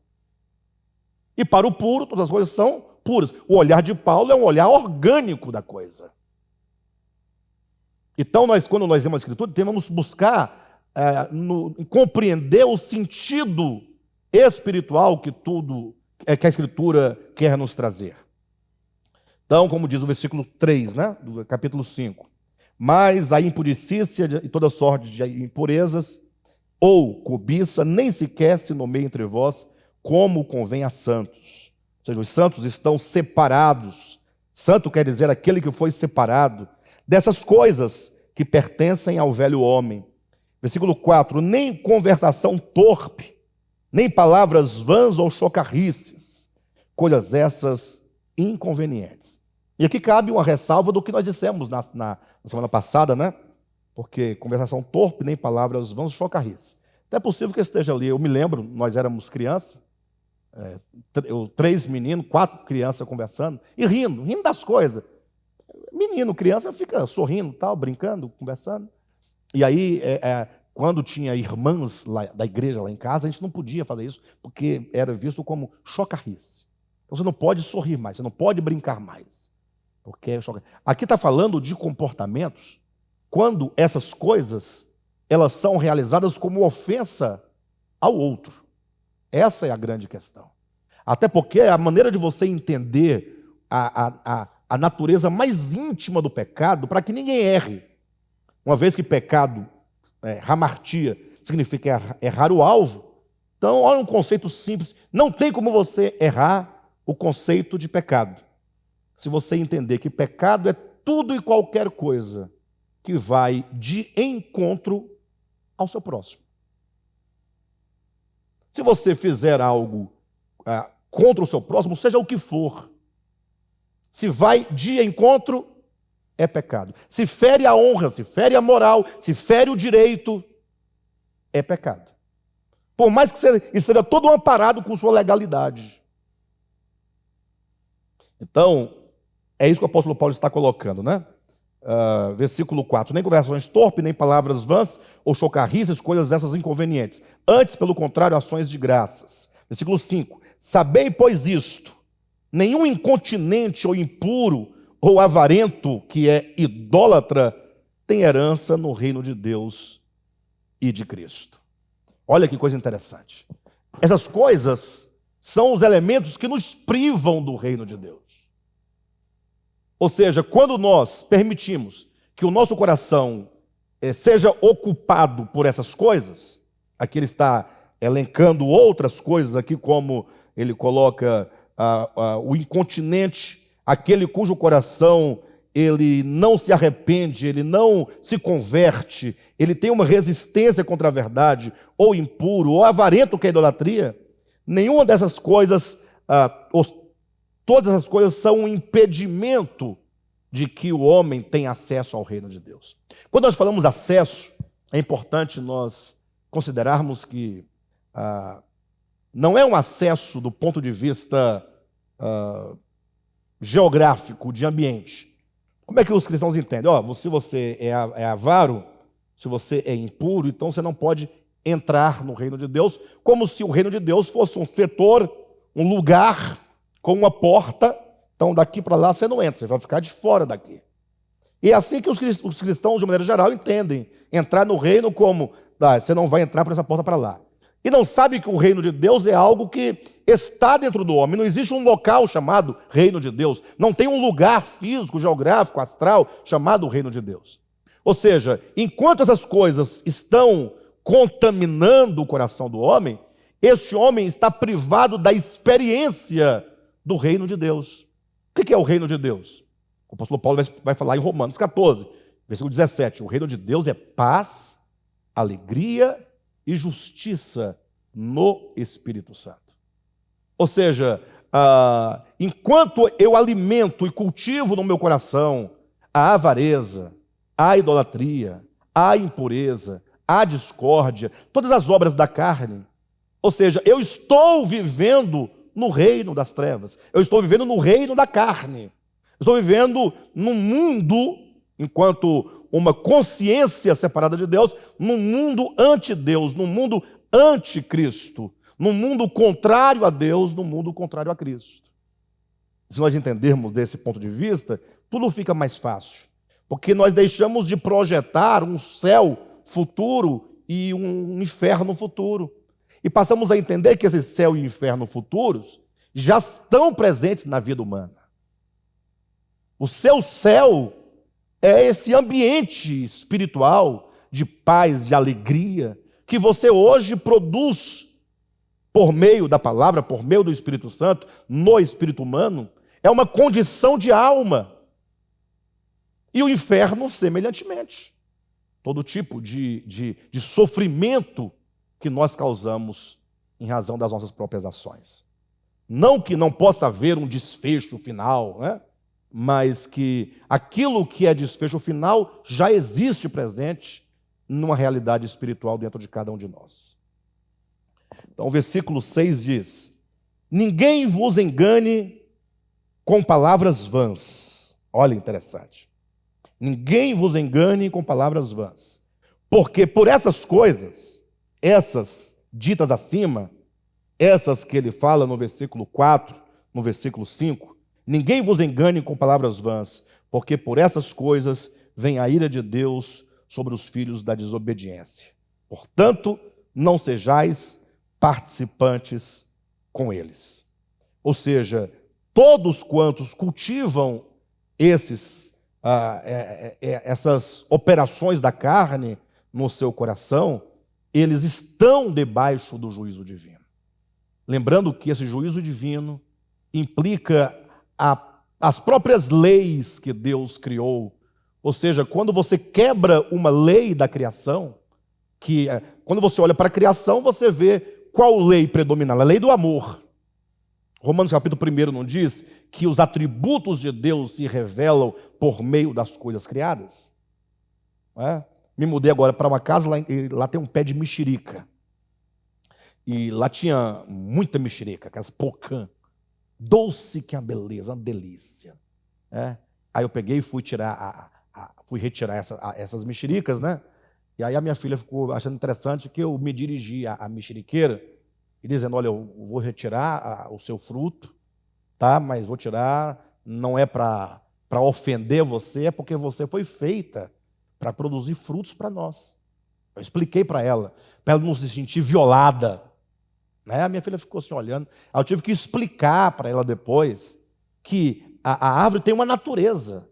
E para o puro, todas as coisas são puras. O olhar de Paulo é um olhar orgânico da coisa. Então, quando nós lemos a Escritura, devemos buscar compreender o sentido espiritual que a Escritura quer nos trazer. Então, como diz o versículo 3, né, do capítulo 5, mas a impudicícia e toda sorte de impurezas ou cobiça nem sequer se nomeia entre vós, como convém a santos. Ou seja, os santos estão separados. Santo quer dizer aquele que foi separado dessas coisas que pertencem ao velho homem. Versículo 4, nem conversação torpe, nem palavras vãs ou chocarrices, coisas essas inconvenientes. E aqui cabe uma ressalva do que nós dissemos na semana passada, né? Porque conversação torpe, nem palavras vãs, chocarrices. Até é possível que esteja ali. Eu me lembro, nós éramos crianças, 3 meninos, 4 crianças conversando e rindo das coisas. Menino, criança fica sorrindo, tal, brincando, conversando. E aí, quando tinha irmãs da igreja lá em casa, a gente não podia fazer isso, porque era visto como chocarrice. Então você não pode sorrir mais, você não pode brincar mais. Porque é chocarrice. Aqui está falando de comportamentos quando essas coisas elas são realizadas como ofensa ao outro. Essa é a grande questão. Até porque a maneira de você entender a natureza mais íntima do pecado, para que ninguém erre. Uma vez que pecado, hamartia, significa errar o alvo. Então, olha um conceito simples. Não tem como você errar o conceito de pecado. Se você entender que pecado é tudo e qualquer coisa que vai de encontro ao seu próximo. Se você fizer algo contra o seu próximo, seja o que for, se vai de encontro, é pecado. Se fere a honra, se fere a moral, se fere o direito, é pecado. Por mais que esteja todo amparado com sua legalidade. Então, é isso que o apóstolo Paulo está colocando, né? Versículo 4, nem conversações torpes, nem palavras vãs ou chocarrices, coisas essas inconvenientes. Antes, pelo contrário, ações de graças. Versículo 5, sabei, pois isto, nenhum incontinente ou impuro ou avarento, que é idólatra, tem herança no reino de Deus e de Cristo. Olha que coisa interessante. Essas coisas são os elementos que nos privam do reino de Deus. Ou seja, quando nós permitimos que o nosso coração seja ocupado por essas coisas, aqui ele está elencando outras coisas aqui, como ele coloca o incontinente, aquele cujo coração ele não se arrepende, ele não se converte, ele tem uma resistência contra a verdade, ou impuro, ou avarento, que é a idolatria. Nenhuma dessas coisas, todas essas coisas são um impedimento de que o homem tenha acesso ao reino de Deus. Quando nós falamos acesso, é importante nós considerarmos que não é um acesso do ponto de vista geográfico, de ambiente. Como é que os cristãos entendem? Se você é avaro, se você é impuro, então você não pode entrar no reino de Deus, como se o reino de Deus fosse um setor, um lugar com uma porta. Então daqui para lá você não entra, você vai ficar de fora daqui. E é assim que os cristãos, de maneira geral, entendem entrar no reino como, você não vai entrar por essa porta para lá. E não sabe que o reino de Deus é algo que está dentro do homem. Não existe um local chamado reino de Deus. Não tem um lugar físico, geográfico, astral chamado reino de Deus. Ou seja, enquanto essas coisas estão contaminando o coração do homem, este homem está privado da experiência do reino de Deus. O que é o reino de Deus? O apóstolo Paulo vai falar em Romanos 14, versículo 17. O reino de Deus é paz, alegria e justiça no Espírito Santo. Ou seja, enquanto eu alimento e cultivo no meu coração a avareza, a idolatria, a impureza, a discórdia, todas as obras da carne, ou seja, eu estou vivendo no reino das trevas, eu estou vivendo no reino da carne, eu estou vivendo num mundo, enquanto uma consciência separada de Deus, num mundo anti-Deus, num mundo anticristo, num mundo contrário a Deus, num mundo contrário a Cristo. Se nós entendermos desse ponto de vista, tudo fica mais fácil, porque nós deixamos de projetar um céu futuro e um inferno futuro, e passamos a entender que esse céu e inferno futuros já estão presentes na vida humana. O seu céu é esse ambiente espiritual de paz, de alegria, que você hoje produz por meio da palavra, por meio do Espírito Santo, no espírito humano. É uma condição de alma. E o inferno, semelhantemente. Todo tipo de sofrimento que nós causamos em razão das nossas próprias ações. Não que não possa haver um desfecho final, né? Mas que aquilo que é desfecho final já existe presente numa realidade espiritual dentro de cada um de nós. Então, o versículo 6 diz: ninguém vos engane com palavras vãs. Olha, interessante. Ninguém vos engane com palavras vãs. Porque por essas coisas, essas ditas acima, essas que ele fala no versículo 4, no versículo 5, ninguém vos engane com palavras vãs, porque por essas coisas vem a ira de Deus sobre os filhos da desobediência. Portanto, não sejais participantes com eles. Ou seja, todos quantos cultivam essas operações da carne no seu coração, eles estão debaixo do juízo divino. Lembrando que esse juízo divino implica as próprias leis que Deus criou. Ou seja, quando você quebra uma lei da criação, quando você olha para a criação, você vê qual lei predominante? A lei do amor. Romanos capítulo 1 não diz que os atributos de Deus se revelam por meio das coisas criadas? Me mudei agora para uma casa, lá tem um pé de mexerica. E lá tinha muita mexerica, aquelas pocã. Doce que é a beleza, uma delícia. Aí eu peguei e fui retirar essas mexericas, né? E aí a minha filha ficou achando interessante que eu me dirigi à mexeriqueira e dizendo: olha, eu vou retirar o seu fruto, tá? Mas vou tirar, não é para ofender você, é porque você foi feita para produzir frutos para nós. Eu expliquei para ela não se sentir violada. A minha filha ficou assim olhando. Aí eu tive que explicar para ela depois que a árvore tem uma natureza,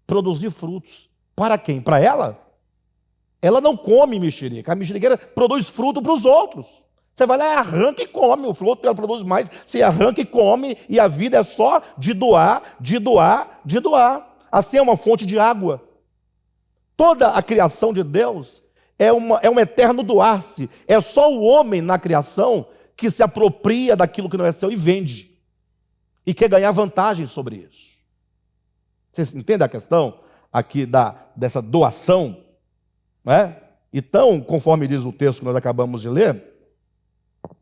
produzir frutos. Para quem? Para ela? Ela não come mexerica. A mexeriqueira produz fruto para os outros. Você vai lá e arranca e come. O fruto ela produz mais. Você arranca e come. E a vida é só de doar, de doar, de doar. Assim é uma fonte de água. Toda a criação de Deus é um eterno doar-se. É só o homem na criação que se apropria daquilo que não é seu e vende. E quer ganhar vantagem sobre isso. Vocês entendem a questão aqui dessa doação? Então, conforme diz o texto que nós acabamos de ler,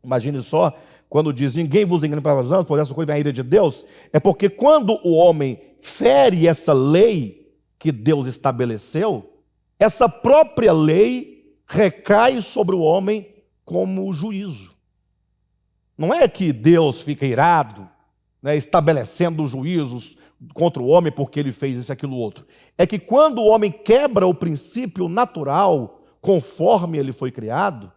imagine só, quando diz: ninguém vos engane para vãs, por essa coisa vem a ira de Deus, é porque quando o homem fere essa lei que Deus estabeleceu, essa própria lei recai sobre o homem como juízo. Não é que Deus fica irado, estabelecendo juízos contra o homem porque ele fez isso e aquilo outro. É que quando o homem quebra o princípio natural, conforme ele foi criado,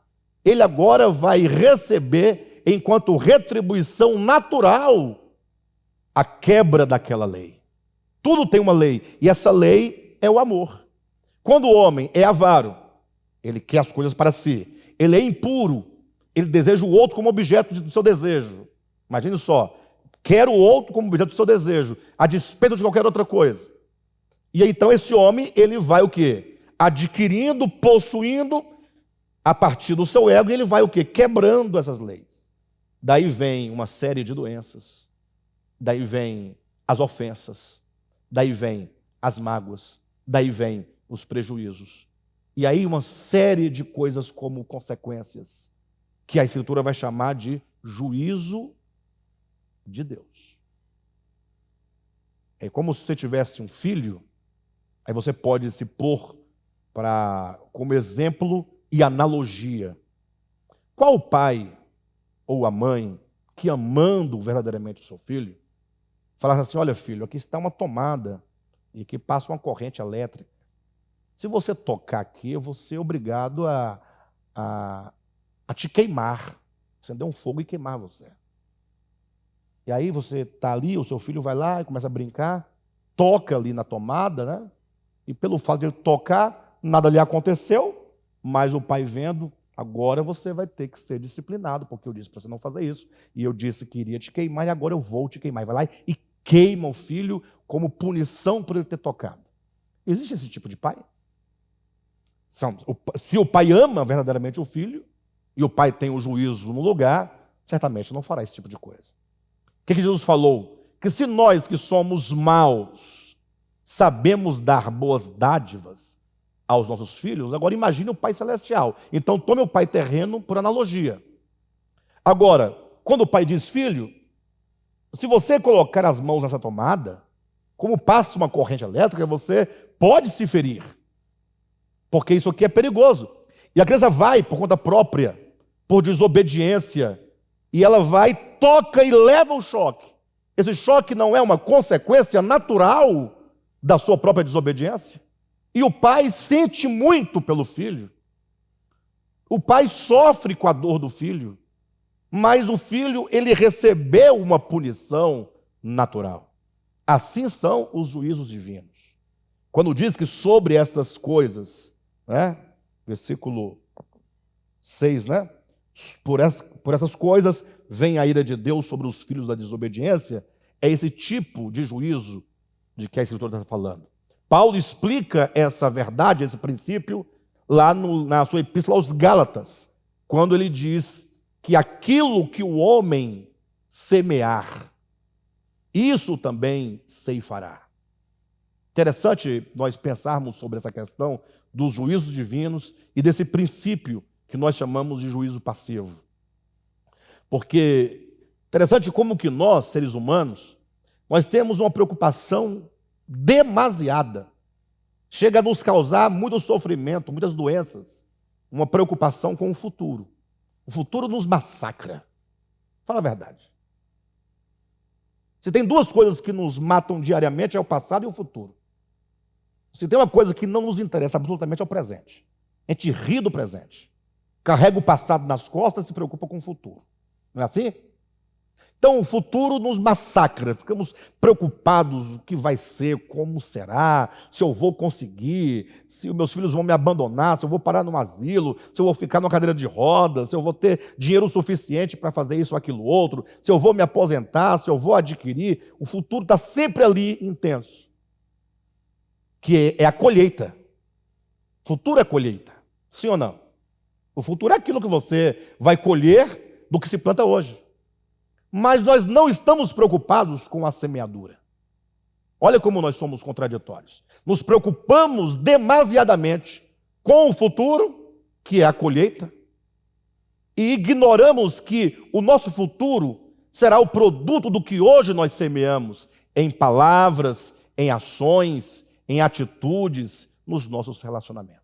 ele agora vai receber, enquanto retribuição natural, a quebra daquela lei. Tudo tem uma lei, e essa lei é o amor. Quando o homem é avaro, ele quer as coisas para si. Ele é impuro, ele deseja o outro como objeto do seu desejo. Imagine só, quer o outro como objeto do seu desejo, a despeito de qualquer outra coisa. E aí, então esse homem, ele vai o quê? Adquirindo, possuindo, a partir do seu ego, e ele vai o quê? Quebrando essas leis. Daí vem uma série de doenças, daí vem as ofensas, daí vem as mágoas, daí vem os prejuízos. E aí uma série de coisas como consequências, que a Escritura vai chamar de juízo de Deus. É como se você tivesse um filho, aí você pode se pôr como exemplo e analogia. Qual o pai ou a mãe que, amando verdadeiramente o seu filho, falasse assim: olha, filho, aqui está uma tomada e aqui passa uma corrente elétrica. Se você tocar aqui, eu vou ser obrigado a te queimar, acender um fogo e queimar você. E aí você está ali, o seu filho vai lá e começa a brincar, toca ali na tomada, né? E pelo fato de ele tocar, nada lhe aconteceu, mas o pai vendo, agora você vai ter que ser disciplinado, porque eu disse para você não fazer isso, e eu disse que iria te queimar, e agora eu vou te queimar. E vai lá e queima o filho como punição por ele ter tocado. Existe esse tipo de pai? Se o pai ama verdadeiramente o filho, e o pai tem o juízo no lugar, certamente não fará esse tipo de coisa. O que Jesus falou? Que se nós que somos maus sabemos dar boas dádivas aos nossos filhos, agora imagine o Pai Celestial. Então tome o pai terreno por analogia. Agora, quando o pai diz, filho, se você colocar as mãos nessa tomada, como passa uma corrente elétrica, você pode se ferir, porque isso aqui é perigoso. E a criança vai por conta própria, por desobediência, e ela vai, toca e leva o choque. Esse choque não é uma consequência natural da sua própria desobediência? E o pai sente muito pelo filho. O pai sofre com a dor do filho, mas o filho, ele recebeu uma punição natural. Assim são os juízos divinos. Quando diz que sobre essas coisas, né? Versículo 6, né? Por essas coisas vem a ira de Deus sobre os filhos da desobediência, é esse tipo de juízo de que a Escritura está falando. Paulo explica essa verdade, esse princípio, lá na sua epístola aos Gálatas, quando ele diz que aquilo que o homem semear, isso também ceifará. Interessante nós pensarmos sobre essa questão dos juízos divinos e desse princípio que nós chamamos de juízo passivo. Porque interessante como que nós, seres humanos, nós temos uma preocupação demasiada. Chega a nos causar muito sofrimento, muitas doenças, uma preocupação com o futuro. O futuro nos massacra. Fala a verdade. Se tem duas coisas que nos matam diariamente, é o passado e o futuro. Se tem uma coisa que não nos interessa absolutamente, é o presente. A gente ri do presente. Carrega o passado nas costas e se preocupa com o futuro. Não é assim? Então o futuro nos massacra, ficamos preocupados o que vai ser, como será, se eu vou conseguir, se os meus filhos vão me abandonar, se eu vou parar num asilo, se eu vou ficar numa cadeira de rodas, se eu vou ter dinheiro suficiente para fazer isso ou aquilo outro, se eu vou me aposentar, se eu vou adquirir. O futuro está sempre ali intenso, que é a colheita. Futuro é colheita, sim ou não? O futuro é aquilo que você vai colher do que se planta hoje. Mas nós não estamos preocupados com a semeadura. Olha como nós somos contraditórios. Nos preocupamos demasiadamente com o futuro, que é a colheita, e ignoramos que o nosso futuro será o produto do que hoje nós semeamos em palavras, em ações, em atitudes, nos nossos relacionamentos.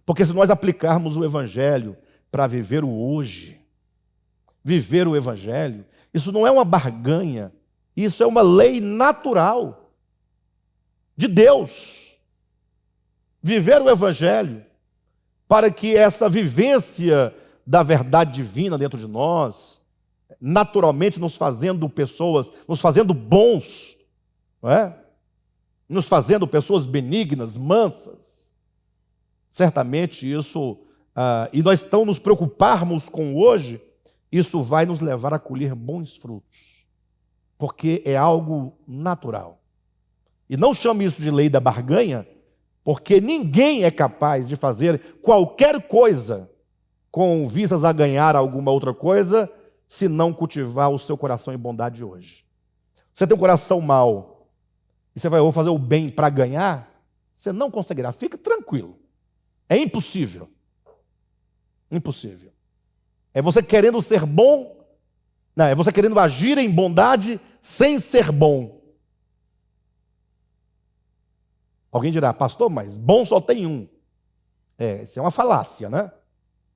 Porque se nós aplicarmos o Evangelho para viver o hoje, viver o Evangelho, isso não é uma barganha, isso é uma lei natural de Deus. Viver o Evangelho para que essa vivência da verdade divina dentro de nós, naturalmente nos fazendo pessoas, nos fazendo bons, não é? Nos fazendo pessoas benignas, mansas, certamente isso, e nós estamos nos preocuparmos com o hoje, isso vai nos levar a colher bons frutos, porque é algo natural. E não chame isso de lei da barganha, porque ninguém é capaz de fazer qualquer coisa com vistas a ganhar alguma outra coisa, se não cultivar o seu coração em bondade hoje. Você tem um coração mau, e você vai fazer o bem para ganhar, você não conseguirá. Fique tranquilo. É impossível. Impossível. É você querendo ser bom, não, é você querendo agir em bondade sem ser bom. Alguém dirá, pastor, mas bom só tem um. Isso é uma falácia, né?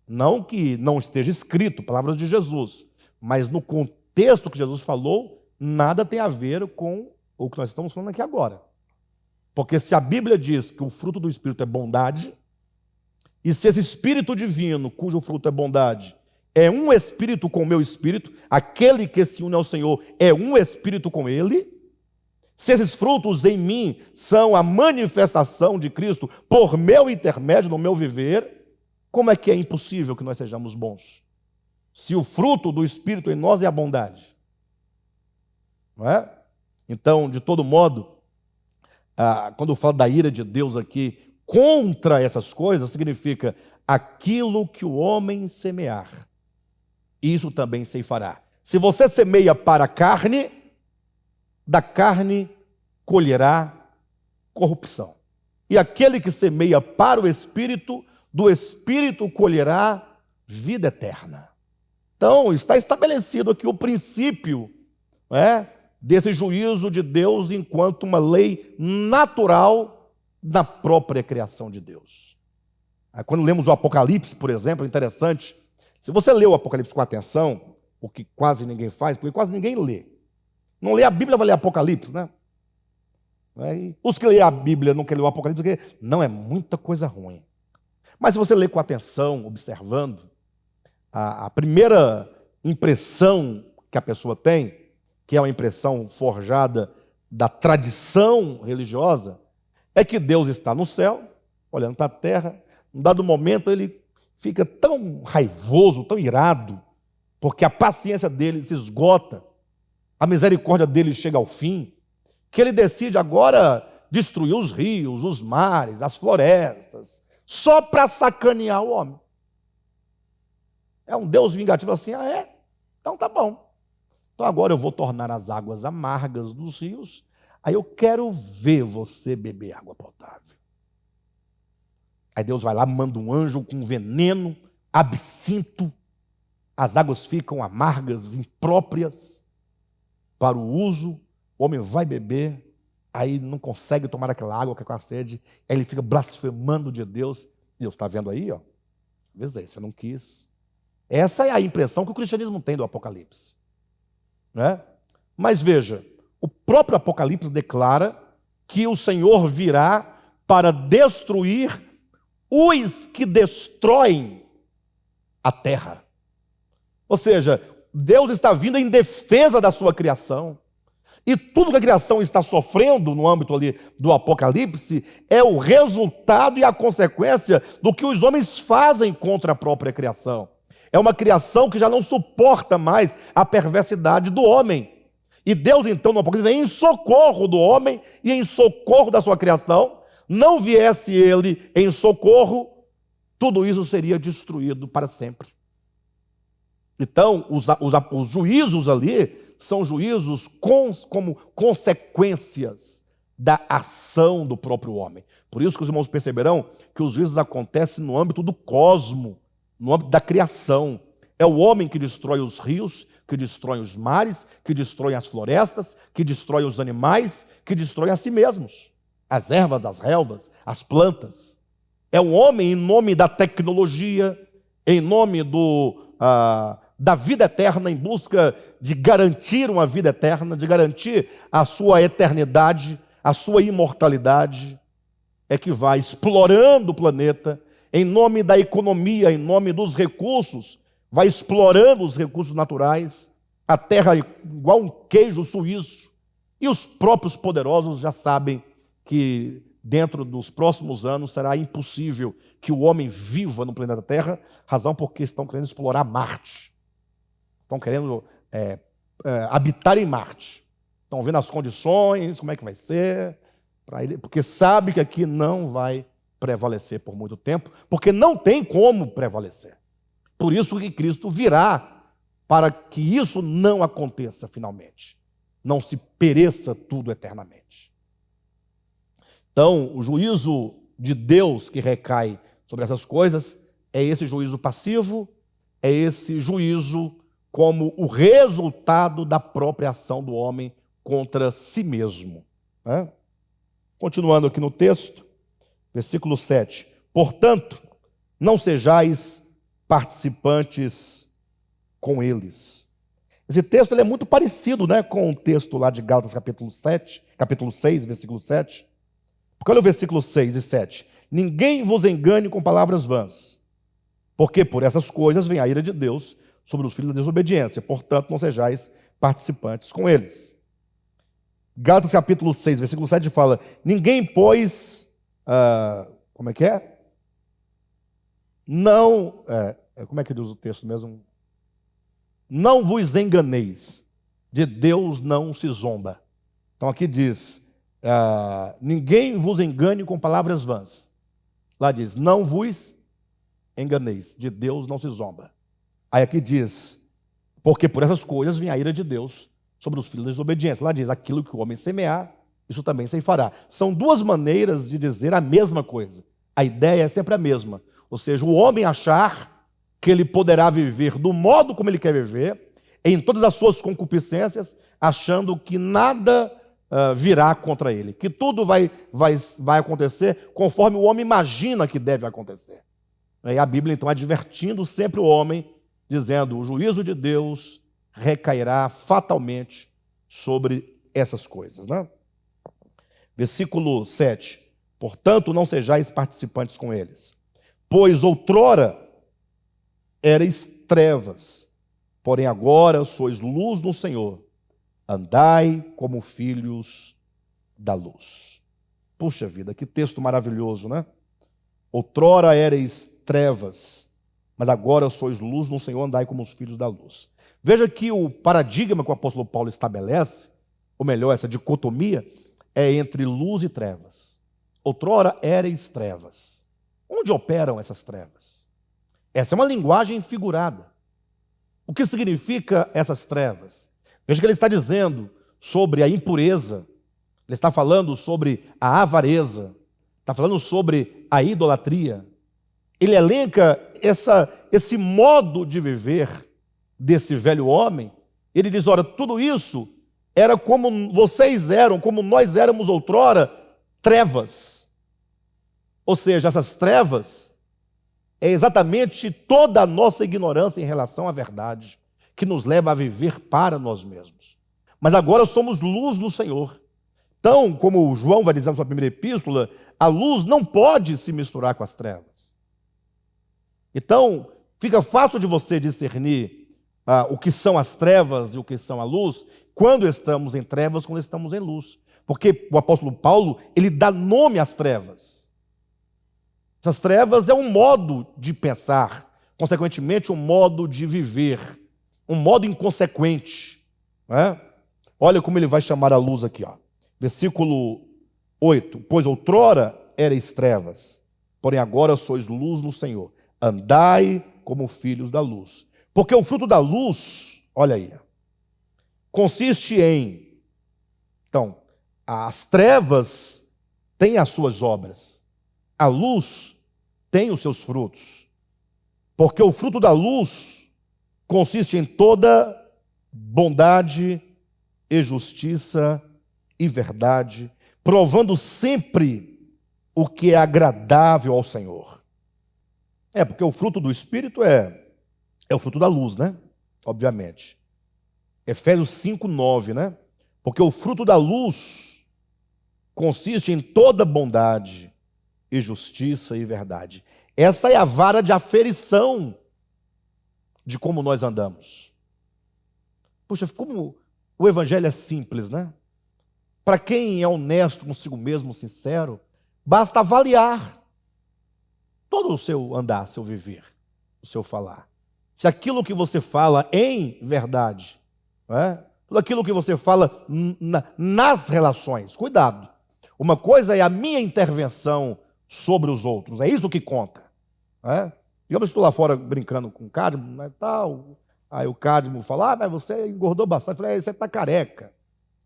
Não que não esteja escrito, palavras de Jesus, mas no contexto que Jesus falou, nada tem a ver com o que nós estamos falando aqui agora. Porque se a Bíblia diz que o fruto do Espírito é bondade, e se esse Espírito divino, cujo fruto é bondade, é um Espírito com o meu Espírito, aquele que se une ao Senhor é um Espírito com Ele, Se esses frutos em mim são a manifestação de Cristo por meu intermédio no meu viver, como é que é impossível que nós sejamos bons? Se o fruto do Espírito em nós é a bondade. Não é? Então, de todo modo, quando eu falo da ira de Deus aqui contra essas coisas, significa aquilo que o homem semear, isso também ceifará. Se você semeia para a carne, da carne colherá corrupção. E aquele que semeia para o Espírito, do Espírito colherá vida eterna. Então, está estabelecido aqui o princípio, desse juízo de Deus enquanto uma lei natural da própria criação de Deus. Quando lemos o Apocalipse, por exemplo, é interessante. Se você lê o Apocalipse com atenção, o que quase ninguém faz, porque quase ninguém lê. Não lê a Bíblia, vai ler Apocalipse, né? E os que lêem a Bíblia não querem ler o Apocalipse, porque não, é muita coisa ruim. Mas se você lê com atenção, observando, a primeira impressão que a pessoa tem, que é uma impressão forjada da tradição religiosa, é que Deus está no céu, olhando para a terra. Num dado momento ele fica tão raivoso, tão irado, porque a paciência dele se esgota, a misericórdia dele chega ao fim, que ele decide agora destruir os rios, os mares, as florestas, só para sacanear o homem. É um Deus vingativo assim, então tá bom. Então agora eu vou tornar as águas amargas dos rios, aí eu quero ver você beber água potável. Aí Deus vai lá, manda um anjo com veneno, absinto, as águas ficam amargas, impróprias para o uso, o homem vai beber, aí não consegue tomar aquela água que é com a sede, aí ele fica blasfemando de Deus. Deus está vendo aí, Vês aí, você não quis. Essa é a impressão que o cristianismo tem do Apocalipse. Mas veja, o próprio Apocalipse declara que o Senhor virá para destruir os que destroem a terra. Ou seja, Deus está vindo em defesa da sua criação. E tudo que a criação está sofrendo no âmbito ali do Apocalipse é o resultado e a consequência do que os homens fazem contra a própria criação. É uma criação que já não suporta mais a perversidade do homem. E Deus, então, no Apocalipse, vem em socorro do homem e em socorro da sua criação. Não viesse ele em socorro, tudo isso seria destruído para sempre. Então, os juízos ali são juízos como consequências da ação do próprio homem. Por isso que os irmãos perceberão que os juízos acontecem no âmbito do cosmo, no âmbito da criação. É o homem que destrói os rios, que destrói os mares, que destrói as florestas, que destrói os animais, que destrói a si mesmos. As ervas, as relvas, as plantas. É o homem em nome da tecnologia, em nome da vida eterna, em busca de garantir uma vida eterna, de garantir a sua eternidade, a sua imortalidade, é que vai explorando o planeta, em nome da economia, em nome dos recursos, vai explorando os recursos naturais, a terra igual um queijo suíço, e os próprios poderosos já sabem que dentro dos próximos anos será impossível que o homem viva no planeta Terra, razão porque estão querendo explorar Marte. Estão querendo habitar em Marte. Estão vendo as condições, como é que vai ser, porque sabe que aqui não vai prevalecer por muito tempo, porque não tem como prevalecer. Por isso que Cristo virá, para que isso não aconteça finalmente. Não se pereça tudo eternamente. Então, o juízo de Deus que recai sobre essas coisas é esse juízo passivo, é esse juízo como o resultado da própria ação do homem contra si mesmo. Continuando aqui no texto, versículo 7. Portanto, não sejais participantes com eles. Esse texto ele é muito parecido, com o texto lá de Gálatas capítulo 6, versículo 7. Porque olha o versículo 6 e 7. Ninguém vos engane com palavras vãs, porque por essas coisas vem a ira de Deus sobre os filhos da desobediência. Portanto, não sejais participantes com eles. Gálatas capítulo 6, versículo 7 fala: ninguém, pois, como é que é? Não, como é que diz o texto mesmo? Não vos enganeis, de Deus não se zomba. Então aqui diz, ninguém vos engane com palavras vãs. Lá diz, não vos enganeis, de Deus não se zomba. Aí aqui diz, porque por essas coisas vem a ira de Deus sobre os filhos da desobediência. Lá diz, aquilo que o homem semear, isso também se fará. São duas maneiras de dizer a mesma coisa. A ideia é sempre a mesma. Ou seja, o homem achar que ele poderá viver do modo como ele quer viver, em todas as suas concupiscências, achando que nada virá contra ele, que tudo vai acontecer conforme o homem imagina que deve acontecer. E a Bíblia, então, advertindo sempre o homem, dizendo, o juízo de Deus recairá fatalmente sobre essas coisas, né? Versículo 7. Portanto, não sejais participantes com eles, pois outrora erais trevas, porém agora sois luz no Senhor. Andai como filhos da luz. Puxa vida, que texto maravilhoso, né? Outrora erais trevas, mas agora sois luz no Senhor, andai como os filhos da luz. Veja que o paradigma que o apóstolo Paulo estabelece, ou melhor, essa dicotomia, é entre luz e trevas. Outrora erais trevas. Onde operam essas trevas? Essa é uma linguagem figurada. O que significa essas trevas? Veja que ele está dizendo sobre a impureza, ele está falando sobre a avareza, está falando sobre a idolatria. Ele elenca esse modo de viver desse velho homem. Ele diz, ora, tudo isso era como vocês eram, como nós éramos outrora, trevas. Ou seja, essas trevas é exatamente toda a nossa ignorância em relação à verdade, que nos leva a viver para nós mesmos. Mas agora somos luz no Senhor. Então, como João vai dizer na sua primeira epístola, a luz não pode se misturar com as trevas. Então, fica fácil de você discernir o que são as trevas e o que são a luz, quando estamos em trevas, quando estamos em luz. Porque o apóstolo Paulo, ele dá nome às trevas. Essas trevas é um modo de pensar, consequentemente um modo de viver, um modo inconsequente. Né? Olha como ele vai chamar a luz aqui, ó. Versículo 8. Pois outrora erais trevas, porém agora sois luz no Senhor. Andai como filhos da luz. Porque o fruto da luz, olha aí, consiste em... Então, as trevas têm as suas obras. A luz tem os seus frutos. Porque o fruto da luz consiste em toda bondade e justiça e verdade, provando sempre o que é agradável ao Senhor. Porque o fruto do Espírito é o fruto da luz, né? Obviamente. Efésios 5:9, né? Porque o fruto da luz consiste em toda bondade e justiça e verdade. Essa é a vara de aferição de como nós andamos. Puxa, como o evangelho é simples, né? Para quem é honesto consigo mesmo, sincero, basta avaliar todo o seu andar, seu viver, o seu falar. Se aquilo que você fala em verdade, tudo aquilo que você fala nas relações, cuidado. Uma coisa é a minha intervenção sobre os outros, é isso que conta. Eu estou lá fora brincando com o Cadmo, tal. Aí o Cadmo fala, mas você engordou bastante. Eu falei, você está careca.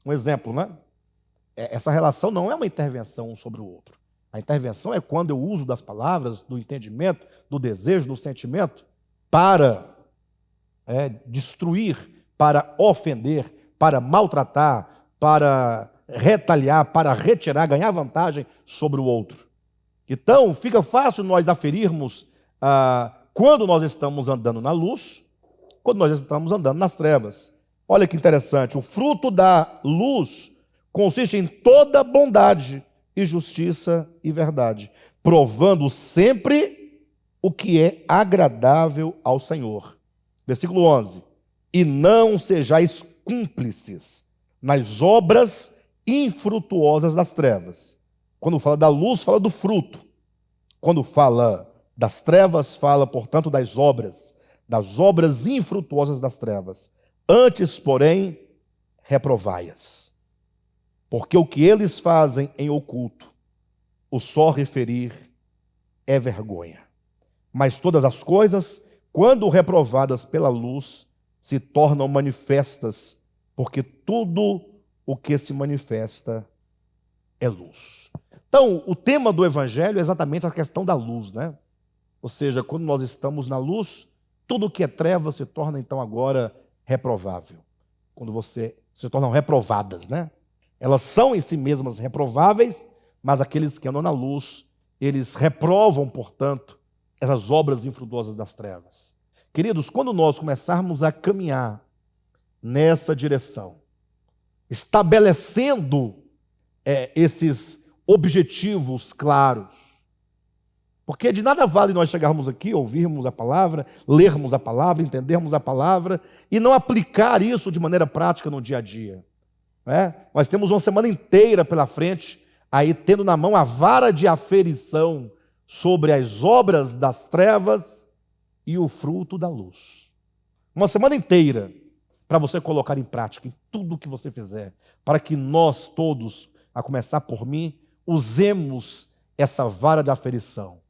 Um exemplo, né? Essa relação não é uma intervenção um sobre o outro. A intervenção é quando eu uso das palavras, do entendimento, do desejo, do sentimento, para destruir, para ofender, para maltratar, para retaliar, para retirar, ganhar vantagem sobre o outro. Então, fica fácil nós aferirmos quando nós estamos andando na luz, quando nós estamos andando nas trevas. Olha que interessante, o fruto da luz consiste em toda bondade e justiça e verdade, provando sempre o que é agradável ao Senhor. Versículo 11. E não sejais cúmplices nas obras infrutuosas das trevas. Quando fala da luz, fala do fruto. Quando fala das trevas, fala, portanto, das obras infrutuosas das trevas. Antes, porém, reprovai-as. Porque o que eles fazem em oculto, o só referir é vergonha. Mas todas as coisas, quando reprovadas pela luz, se tornam manifestas, porque tudo o que se manifesta é luz. Então, o tema do Evangelho é exatamente a questão da luz, né? Ou seja, quando nós estamos na luz, tudo que é treva se torna, então, agora reprovável. Quando você se tornam reprovadas, né? Elas são em si mesmas reprováveis, mas aqueles que andam na luz, eles reprovam, portanto, essas obras infrutuosas das trevas. Queridos, quando nós começarmos a caminhar nessa direção, estabelecendo esses objetivos claros, porque de nada vale nós chegarmos aqui, ouvirmos a palavra, lermos a palavra, entendermos a palavra e não aplicar isso de maneira prática no dia a dia. Nós temos uma semana inteira pela frente, aí tendo na mão a vara de aferição sobre as obras das trevas e o fruto da luz. Uma semana inteira para você colocar em prática em tudo o que você fizer, para que nós todos, a começar por mim, usemos essa vara de aferição.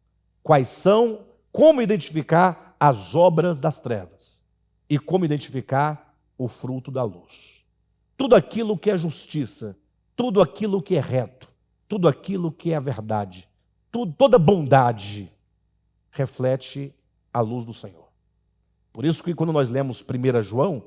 Quais são, como identificar as obras das trevas e como identificar o fruto da luz. Tudo aquilo que é justiça, tudo aquilo que é reto, tudo aquilo que é a verdade, toda bondade reflete a luz do Senhor. Por isso que quando nós lemos 1 João,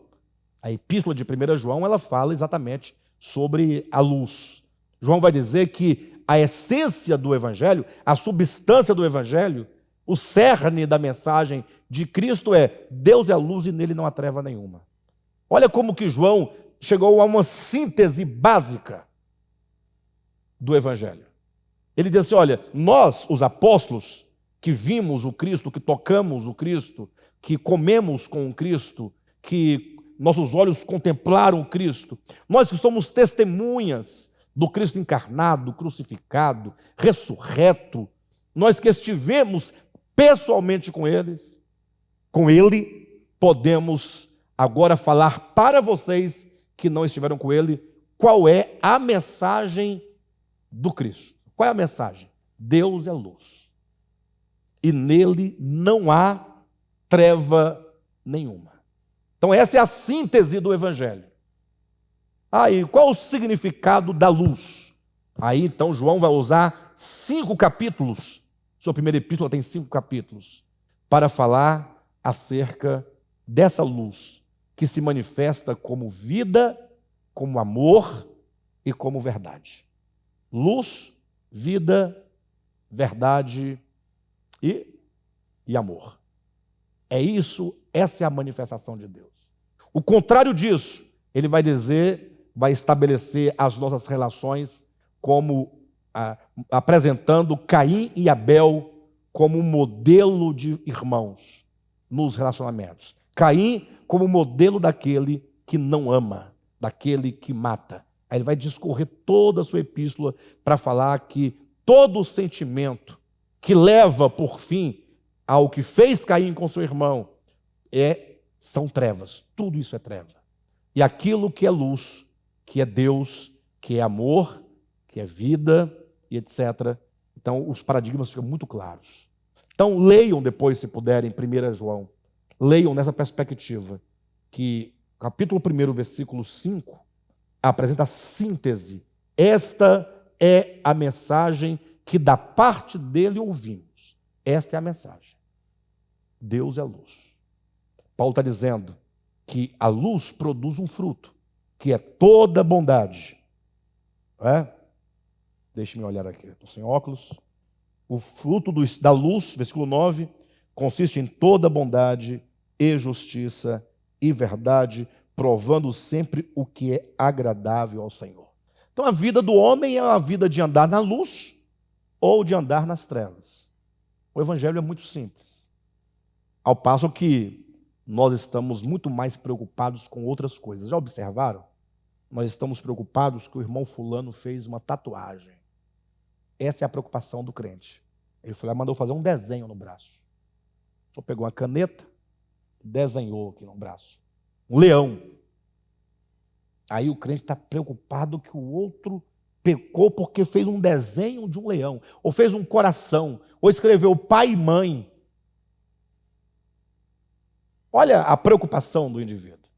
a epístola de 1 João, ela fala exatamente sobre a luz. João vai dizer que a essência do Evangelho, a substância do Evangelho, o cerne da mensagem de Cristo é: Deus é luz e nele não há treva nenhuma. Olha como que João chegou a uma síntese básica do Evangelho. Ele diz assim: olha, nós, os apóstolos, que vimos o Cristo, que tocamos o Cristo, que comemos com o Cristo, que nossos olhos contemplaram o Cristo, nós que somos testemunhas do Cristo encarnado, crucificado, ressurreto, nós que estivemos pessoalmente com Ele, podemos agora falar para vocês que não estiveram com Ele, qual é a mensagem do Cristo. Qual é a mensagem? Deus é luz. E nele não há treva nenhuma. Então essa é a síntese do Evangelho. E qual o significado da luz? Aí então João vai usar 5 capítulos, sua primeira epístola tem 5 capítulos, para falar acerca dessa luz, que se manifesta como vida, como amor e como verdade. Luz, vida, verdade e amor. É isso, essa é a manifestação de Deus. O contrário disso, ele vai dizer, vai estabelecer as nossas relações como apresentando Caim e Abel como um modelo de irmãos nos relacionamentos. Caim como modelo daquele que não ama, daquele que mata. Aí ele vai discorrer toda a sua epístola para falar que todo o sentimento que leva por fim ao que fez Caim com seu irmão são trevas. Tudo isso é treva. E aquilo que é luz, que é Deus, que é amor, que é vida e etc. Então os paradigmas ficam muito claros. Então leiam depois, se puderem, 1 João. Leiam nessa perspectiva que capítulo 1, versículo 5, apresenta a síntese. Esta é a mensagem que da parte dele ouvimos. Esta é a mensagem. Deus é luz. Paulo está dizendo que a luz produz um fruto, que é toda bondade. Deixe-me olhar aqui, estou sem óculos. O fruto da luz, versículo 9, consiste em toda bondade e justiça e verdade, provando sempre o que é agradável ao Senhor. Então a vida do homem é a vida de andar na luz ou de andar nas trevas. O Evangelho é muito simples. Ao passo que nós estamos muito mais preocupados com outras coisas. Já observaram? Nós estamos preocupados que o irmão fulano fez uma tatuagem. Essa é a preocupação do crente. Ele foi lá e mandou fazer um desenho no braço. Só pegou uma caneta e desenhou aqui no braço. Um leão. Aí o crente está preocupado que o outro pecou porque fez um desenho de um leão, ou fez um coração, ou escreveu pai e mãe. Olha a preocupação do indivíduo.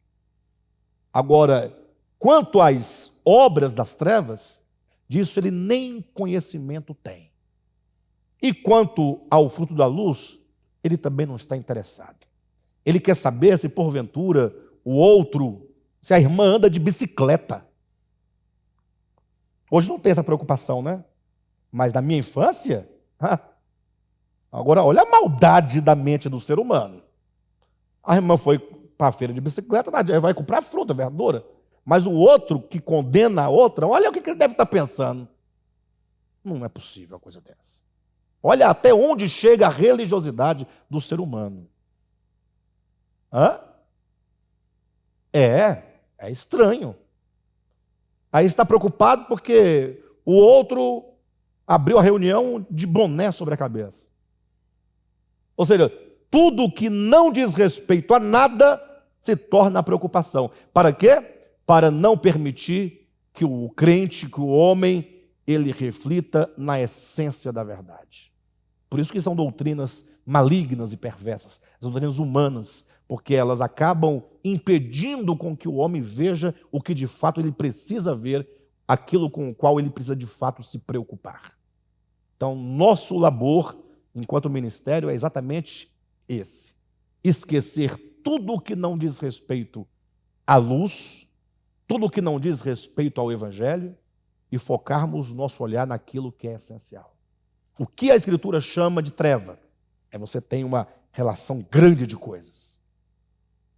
Agora, quanto às obras das trevas, disso ele nem conhecimento tem. E quanto ao fruto da luz, ele também não está interessado. Ele quer saber se porventura o outro, se a irmã anda de bicicleta. Hoje não tem essa preocupação, né? Mas na minha infância, agora olha a maldade da mente do ser humano. A irmã foi para a feira de bicicleta, vai comprar fruta, verdura. Mas o outro que condena a outra, olha o que ele deve estar pensando. Não é possível uma coisa dessa. Olha até onde chega a religiosidade do ser humano. É estranho. Aí está preocupado porque o outro abriu a reunião de boné sobre a cabeça. Ou seja, tudo que não diz respeito a nada se torna preocupação. Para quê? Para não permitir que o crente, que o homem, ele reflita na essência da verdade. Por isso que são doutrinas malignas e perversas, as doutrinas humanas, porque elas acabam impedindo com que o homem veja o que de fato ele precisa ver, aquilo com o qual ele precisa de fato se preocupar. Então, nosso labor, enquanto ministério, é exatamente esse: esquecer tudo o que não diz respeito à luz, tudo o que não diz respeito ao Evangelho, e focarmos nosso olhar naquilo que é essencial. O que a Escritura chama de treva é você tem uma relação grande de coisas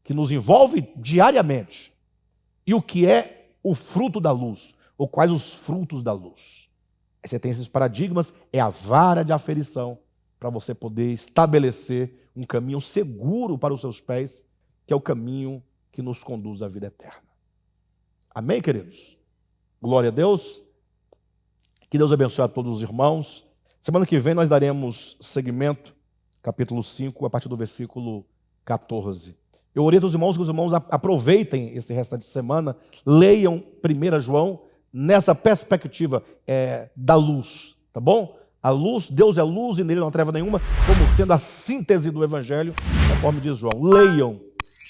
que nos envolve diariamente. E o que é o fruto da luz? Ou quais os frutos da luz? Aí você tem esses paradigmas, é a vara de aferição para você poder estabelecer um caminho seguro para os seus pés, que é o caminho que nos conduz à vida eterna. Amém, queridos? Glória a Deus. Que Deus abençoe a todos os irmãos. Semana que vem nós daremos seguimento, capítulo 5, a partir do versículo 14. Eu oriento os irmãos que os irmãos aproveitem esse restante de semana, leiam 1 João nessa perspectiva da luz, tá bom? A luz, Deus é luz e nele não há treva nenhuma, como sendo a síntese do Evangelho, conforme diz João. Leiam,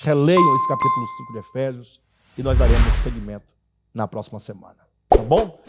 releiam esse capítulo 5 de Efésios e nós daremos seguimento na próxima semana, tá bom?